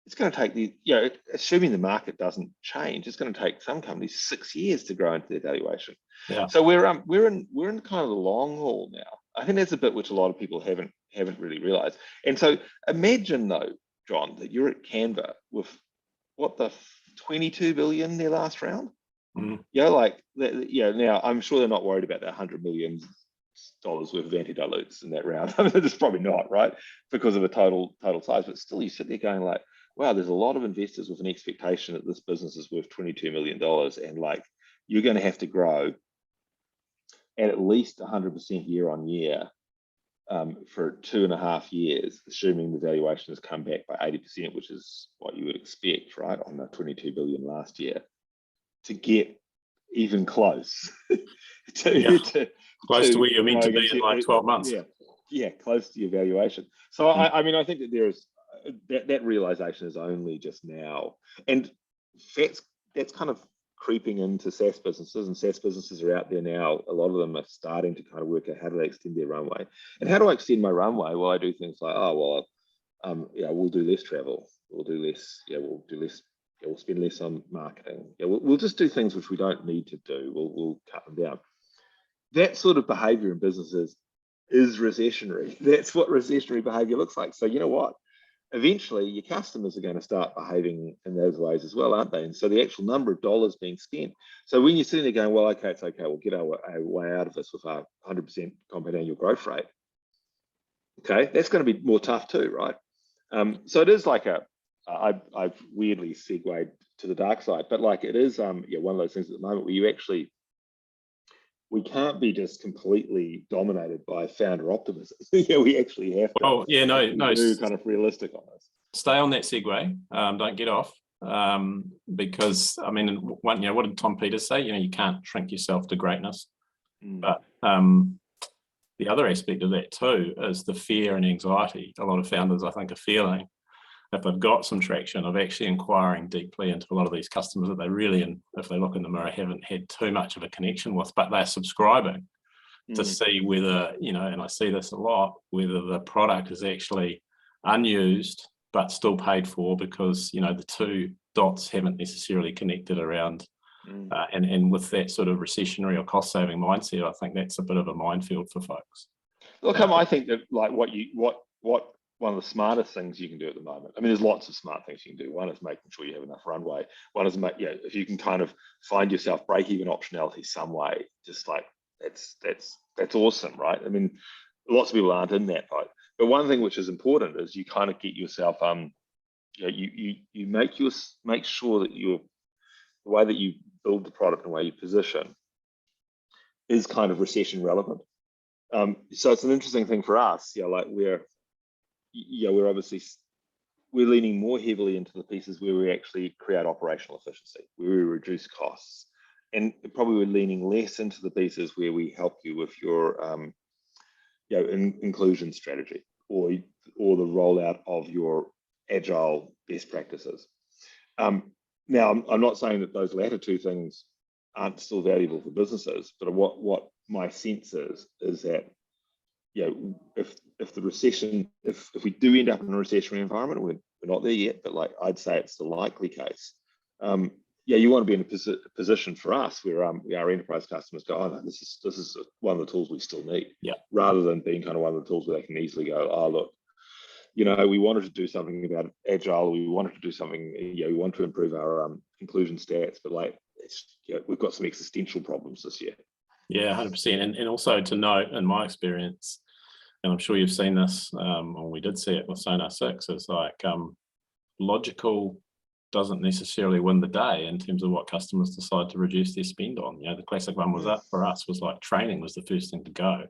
it's going to take the, you know, assuming the market doesn't change, it's going to take some companies 6 years to grow into their valuation.
Yeah.
So we're in kind of the long haul now. I think that's a bit which a lot of people haven't really realized. And so imagine though, John, that you're at Canva with what, the 22 billion their last round. You know, like, you know, now I'm sure they're not worried about that $100 million worth of anti-dilutes in that round. I mean, it's probably not, right, because of the total size. But still, you sit there going like, wow, there's a lot of investors with an expectation that this business is worth $22 million, and like, you're going to have to grow at least 100% year on year for 2.5 years, assuming the valuation has come back by 80%, which is what you would expect, right, on the 22 billion last year, to get even close to where
you're meant to be in like 12 months.
Yeah, close to your valuation. So I mean, I think that there is that realization is only just now, and that's kind of creeping into SaaS businesses, and SaaS businesses are out there now. A lot of them are starting to kind of work out how do they extend their runway. And how do I extend my runway? Well, I do things like, oh, well, yeah, we'll do less travel, we'll do less, yeah, we'll do less, yeah, we'll spend less on marketing. Yeah, we'll just do things which we don't need to do. We'll cut them down. That sort of behavior in businesses is recessionary. That's what recessionary behavior looks like. So you know what? Eventually, your customers are going to start behaving in those ways as well, aren't they? And so the actual number of dollars being spent. So when you're sitting there going, well, okay, it's okay, we'll get our way out of this with our 100% compound annual growth rate. Okay, that's going to be more tough too, right? So it is like I've weirdly segued to the dark side, but like it is yeah, one of those things at the moment where you actually, we can't be just completely dominated by founder optimism. Yeah, we actually have to.
Oh, yeah, no,
do kind of realistic on this.
Stay on that segue. Don't get off, because I mean, what did Tom Peters say? You know, you can't shrink yourself to greatness. But the other aspect of that too is the fear and anxiety a lot of founders, I think, are feeling if they've got some traction of actually inquiring deeply into a lot of these customers that they really, if they look in the mirror, haven't had too much of a connection with, but they're subscribing to see whether, you know, and I see this a lot, whether the product is actually unused but still paid for because, you know, the two dots haven't necessarily connected around. And with that sort of recessionary or cost-saving mindset, I think that's a bit of a minefield for folks.
Look, I think that like what one of the smartest things you can do at the moment. I mean, there's lots of smart things you can do. One is making sure you have enough runway. One is if you can kind of find yourself break-even optionality some way, just like that's awesome, right? I mean, lots of people aren't in that boat. But one thing which is important is you kind of get yourself you make sure that the way that you build the product and the way you position is kind of recession relevant. So it's an interesting thing for us. Like we're obviously leaning more heavily into the pieces where we actually create operational efficiency, where we reduce costs, and probably we're leaning less into the pieces where we help you with your inclusion strategy or the rollout of your agile best practices. Now, I'm not saying that those latter two things aren't still valuable for businesses, but what my sense is that, if the recession, if we do end up in a recessionary environment, we're not there yet, but like I'd say it's the likely case. You want to be in a position for us where our enterprise customers go, oh no, this is one of the tools we still need, rather than being kind of one of the tools where they can easily go, oh look, we wanted to do something about agile, we wanted to do something, we want to improve our inclusion stats, but like we've got some existential problems this year.
Yeah, 100%. And also to note, in my experience, and I'm sure you've seen this, or we did see it with Sonar 6, is like logical doesn't necessarily win the day in terms of what customers decide to reduce their spend on. The classic one was that for us was like training was the first thing to go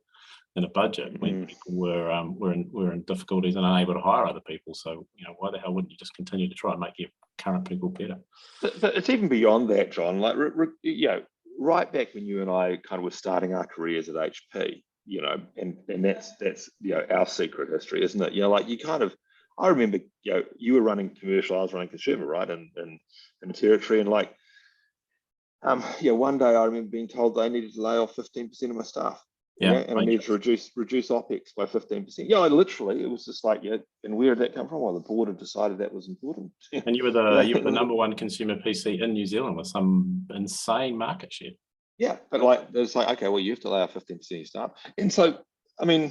in a budget when people were in difficulties and unable to hire other people. So why the hell wouldn't you just continue to try and make your current people better? But
it's even beyond that, John. Like right back when you and I kind of were starting our careers at HP, and that's our secret history, isn't it? Like you kind of, I remember you were running commercial, I was running consumer, right, in the territory, and like one day I remember being told they needed to lay off 15% of my staff. And I needed to reduce OPEX by 15%. Literally, it was just like, and where did that come from? Well, the board had decided that was important.
And you were the number one consumer PC in New Zealand with some insane market share.
Yeah, but like it's like, okay, well, you have to lay off 15% of your staff, and so I mean,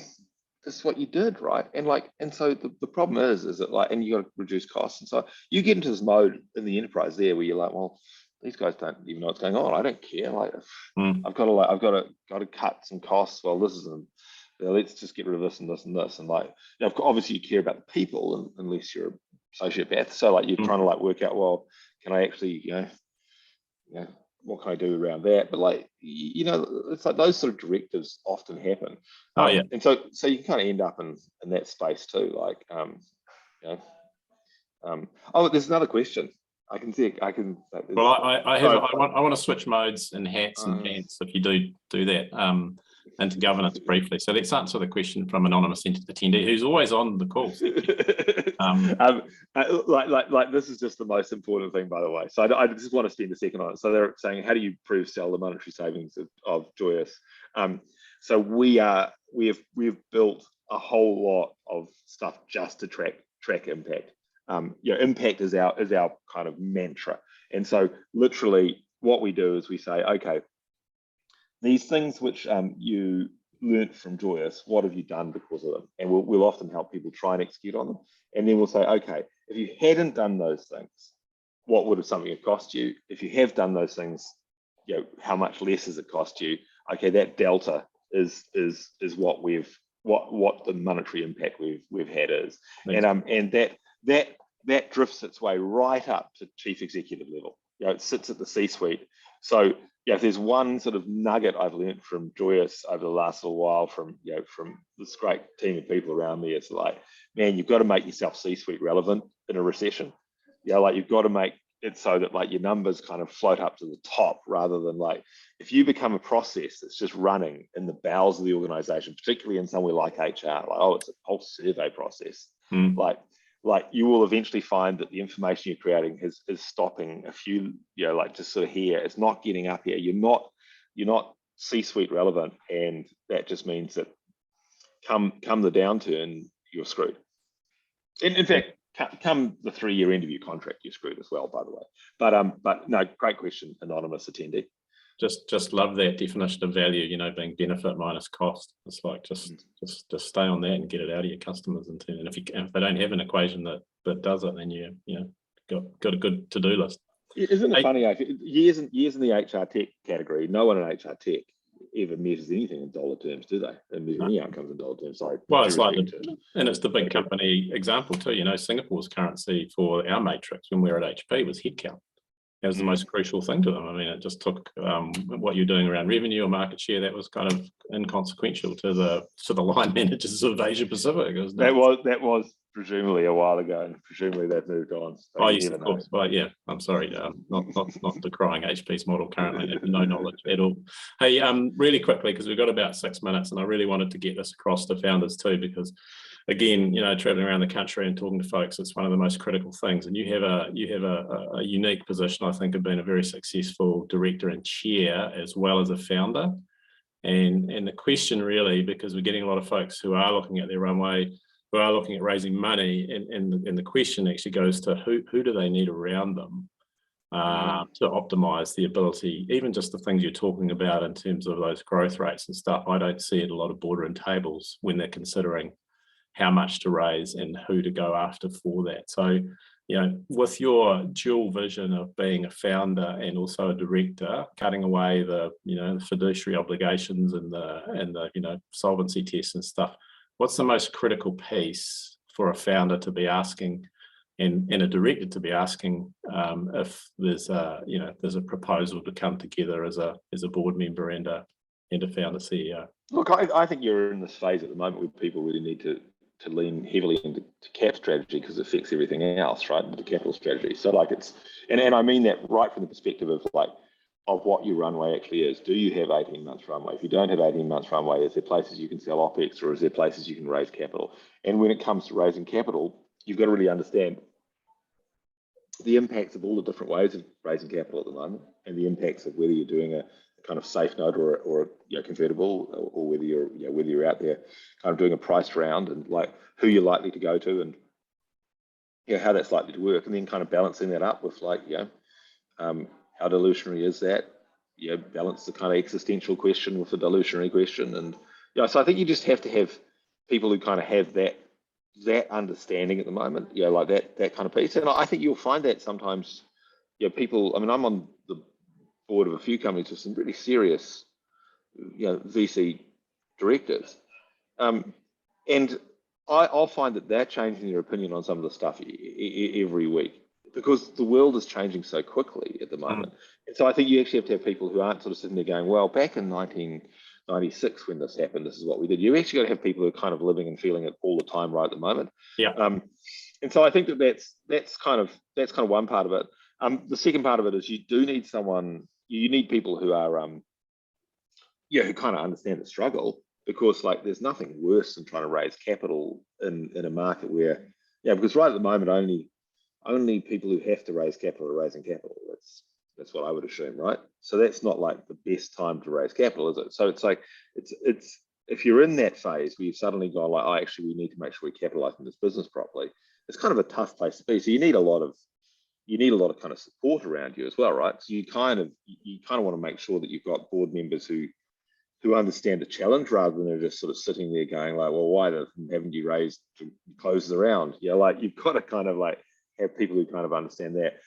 this is what you did, right? And so the problem is that like, and you got to reduce costs, and so you get into this mode in the enterprise there where you're like, well, these guys don't even know what's going on. I don't care. Like, I've got to cut some costs. Well, this isn't. Let's just get rid of this and this and this. And like, obviously you care about the people, unless you're a sociopath. So like, you're trying to like work out, well, can I actually, what can I do around that? But like, it's like those sort of directives often happen. And so you can kind of end up in that space too. Like, there's another question. I can see. Well,
I want to switch modes and hats and pants if you do that into governance briefly. So let's answer the question from anonymous attendee who's always on the call.
Like this is just the most important thing, by the way. So I just want to spend a second on it. So they're saying, how do you sell the monetary savings of Joyous? So we've built a whole lot of stuff just to track impact. Impact is our kind of mantra. And so literally what we do is we say, okay, these things which you learnt from Joyous, what have you done because of them? And we'll often help people try and execute on them. And then we'll say, okay, if you hadn't done those things, what would something have cost you? If you have done those things, how much less has it cost you? Okay, that delta is what the monetary impact we've had is. And that drifts its way right up to chief executive level. It sits at the C-suite. So if there's one sort of nugget I've learned from Joyous over the last little while, from this great team of people around me, it's like, man, you've got to make yourself C-suite relevant in a recession. Like you've got to make it so that like your numbers kind of float up to the top, rather than like, if you become a process that's just running in the bowels of the organization, particularly in somewhere like HR, like, it's a whole survey process. Like you will eventually find that the information you're creating is stopping a few, like just sort of here. It's not getting up here. You're not C-suite relevant, and that just means that come the downturn, you're screwed. In fact, come the 3-year end of your contract, you're screwed as well, by the way. But no, great question, anonymous attendee.
Just love that definition of value, being benefit minus cost. It's like just stay on that and get it out of your customers. And if they don't have an equation that does it, then you got a good to-do list.
Isn't it funny? Years in the HR tech category, no one in HR tech ever measures anything in dollar terms, do they? And measure any outcomes in dollar terms. Sorry.
Well, it's like, and it's the big company example too. Singapore's currency for our matrix when we were at HP was headcount. That was the most crucial thing to them. I mean, it just took what you're doing around revenue or market share. That was kind of inconsequential to the line managers of Asia Pacific.
That was presumably a while ago, and presumably they've moved on.
So yes, of course. Well, yeah, I'm sorry, not decrying HP's model currently. I have no knowledge at all. Hey, really quickly, because we've got about 6 minutes, and I really wanted to get this across to founders too, because again, traveling around the country and talking to folks, it's one of the most critical things. And you have a unique position, I think, of being a very successful director and chair as well as a founder. And the question really, because we're getting a lot of folks who are looking at their runway, who are looking at raising money, and the question actually goes to who do they need around them to optimize the ability, even just the things you're talking about in terms of those growth rates and stuff. I don't see it a lot of boardroom tables when they're considering how much to raise and who to go after for that. So, with your dual vision of being a founder and also a director, cutting away the fiduciary obligations and the solvency tests and stuff, what's the most critical piece for a founder to be asking and a director to be asking if there's a proposal to come together as a board member and a founder CEO?
Look, I think you're in this phase at the moment where people really need to lean heavily into cap strategy because it affects everything else, right? The capital strategy. So and I mean that right from the perspective of what your runway actually is. Do you have 18 months runway? If you don't have 18 months runway, is there places you can sell OPEX, or is there places you can raise capital? And when it comes to raising capital, you've got to really understand the impacts of all the different ways of raising capital at the moment, and the impacts of whether you're doing a kind of safe note or convertible, or whether you're out there kind of doing a priced round, and who you're likely to go to, and how that's likely to work, and then kind of balancing that up with how dilutionary is that? Balance the kind of existential question with the dilutionary question, and so I think you just have to have people who kind of have that understanding at the moment, that kind of piece. And I think you'll find that sometimes, people. I mean, I'm on the board of a few companies with some really serious, VC directors, and I'll find that they're changing their opinion on some of the stuff every week, because the world is changing so quickly at the moment. And so I think you actually have to have people who aren't sort of sitting there going, well, back in 1996 when this happened, this is what we did. You actually got to have people who are kind of living and feeling it all the time right at the moment.
Yeah.
And so I think that's kind of one part of it. The second part of it is you do need someone. You need people who are who kind of understand the struggle, because there's nothing worse than trying to raise capital in a market where because right at the moment only people who have to raise capital are raising capital. That's what I would assume, right? So that's not the best time to raise capital, is it? So it's if you're in that phase where you've suddenly gone actually we need to make sure we're capitalizing this business properly, it's kind of a tough place to be. So you need a lot of kind of support around you as well, right? So you kind of want to make sure that you've got board members who understand the challenge, rather than they're just sort of sitting there going well, why haven't you raised to close the round? You've got to kind of have people who kind of understand that.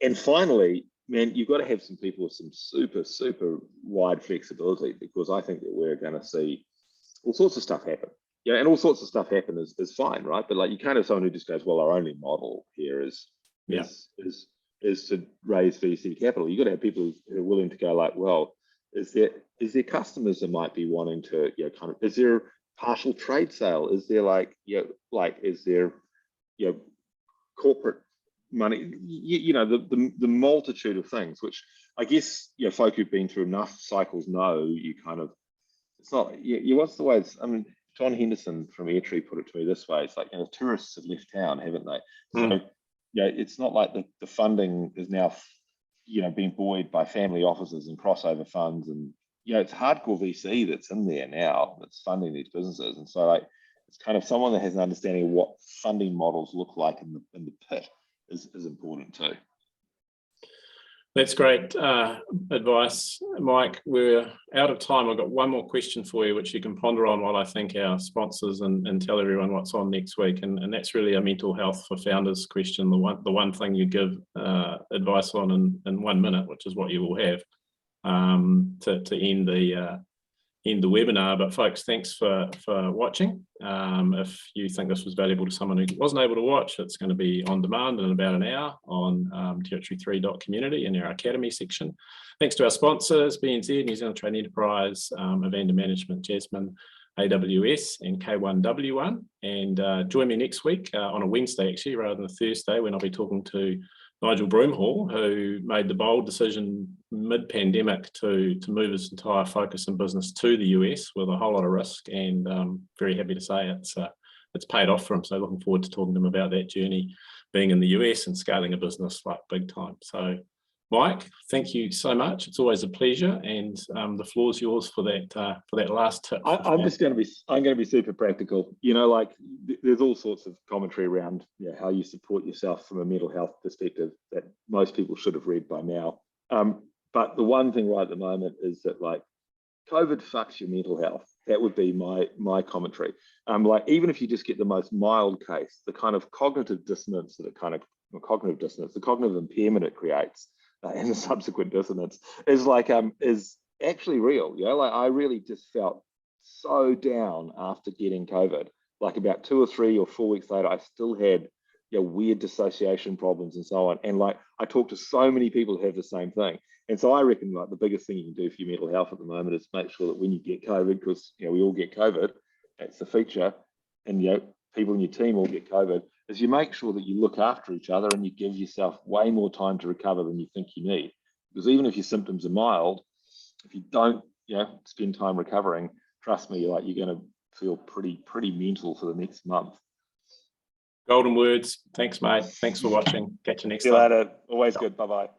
And finally, man, you've got to have some people with some super, super wide flexibility, because I think that we're going to see all sorts of stuff happen. And all sorts of stuff happen is fine, right? But you can't have someone who just goes, well, our only model here is to raise VC capital. You've got to have people who are willing to go well, is there customers that might be wanting to is there partial trade sale? Is there is there corporate money? The multitude of things, which I guess folk who've been through enough cycles know. You kind of, it's not what's the way? I mean, John Henderson from Airtree put it to me this way: it's tourists have left town, haven't they? So it's not like the funding is now being buoyed by family offices and crossover funds, and it's hardcore VC that's in there now that's funding these businesses. And so it's kind of someone that has an understanding of what funding models look like in the pit is important too.
That's great advice, Mike. We're out of time. I've got one more question for you, which you can ponder on while I thank our sponsors and tell everyone what's on next week. And that's really a mental health for founders question. The one thing you give advice on in 1 minute, which is what you will have to end the webinar. But folks, thanks for watching. If you think this was valuable to someone who wasn't able to watch, it's going to be on demand in about an hour on territory3.community in our academy section. Thanks to our sponsors, BNZ, New Zealand Trade Enterprise, Evander Management, Jasmine, AWS and K1W1. And join me next week on a Wednesday actually, rather than a Thursday, when I'll be talking to Nigel Broomhall, who made the bold decision mid-pandemic to move his entire focus and business to the US with a whole lot of risk, and very happy to say it's it's paid off for him. So looking forward to talking to him about that journey, being in the US and scaling a business like big time. So Mike, thank you so much. It's always a pleasure, and the floor is yours for that last tip.
I'm going to be super practical. You know, like there's all sorts of commentary around how you support yourself from a mental health perspective that most people should have read by now. But the one thing right at the moment is that like COVID fucks your mental health. That would be my commentary. Like even if you just get the most mild case, the kind of cognitive dissonance that the cognitive impairment it creates. And the subsequent dissonance is like is actually real. Like I really just felt so down after getting COVID. Like about 2 or 3 or 4 weeks later, I still had weird dissociation problems and so on. And like I talked to so many people who have the same thing. And so I reckon like the biggest thing you can do for your mental health at the moment is make sure that when you get COVID, because we all get COVID, that's the feature, and people in your team all get COVID, is you make sure that you look after each other and you give yourself way more time to recover than you think you need. Because even if your symptoms are mild, if you don't, spend time recovering, trust me, you're going to feel pretty mental for the next month.
Golden words. Thanks, mate. Thanks for watching. Catch you next time.
See you later. Always good. Bye-bye.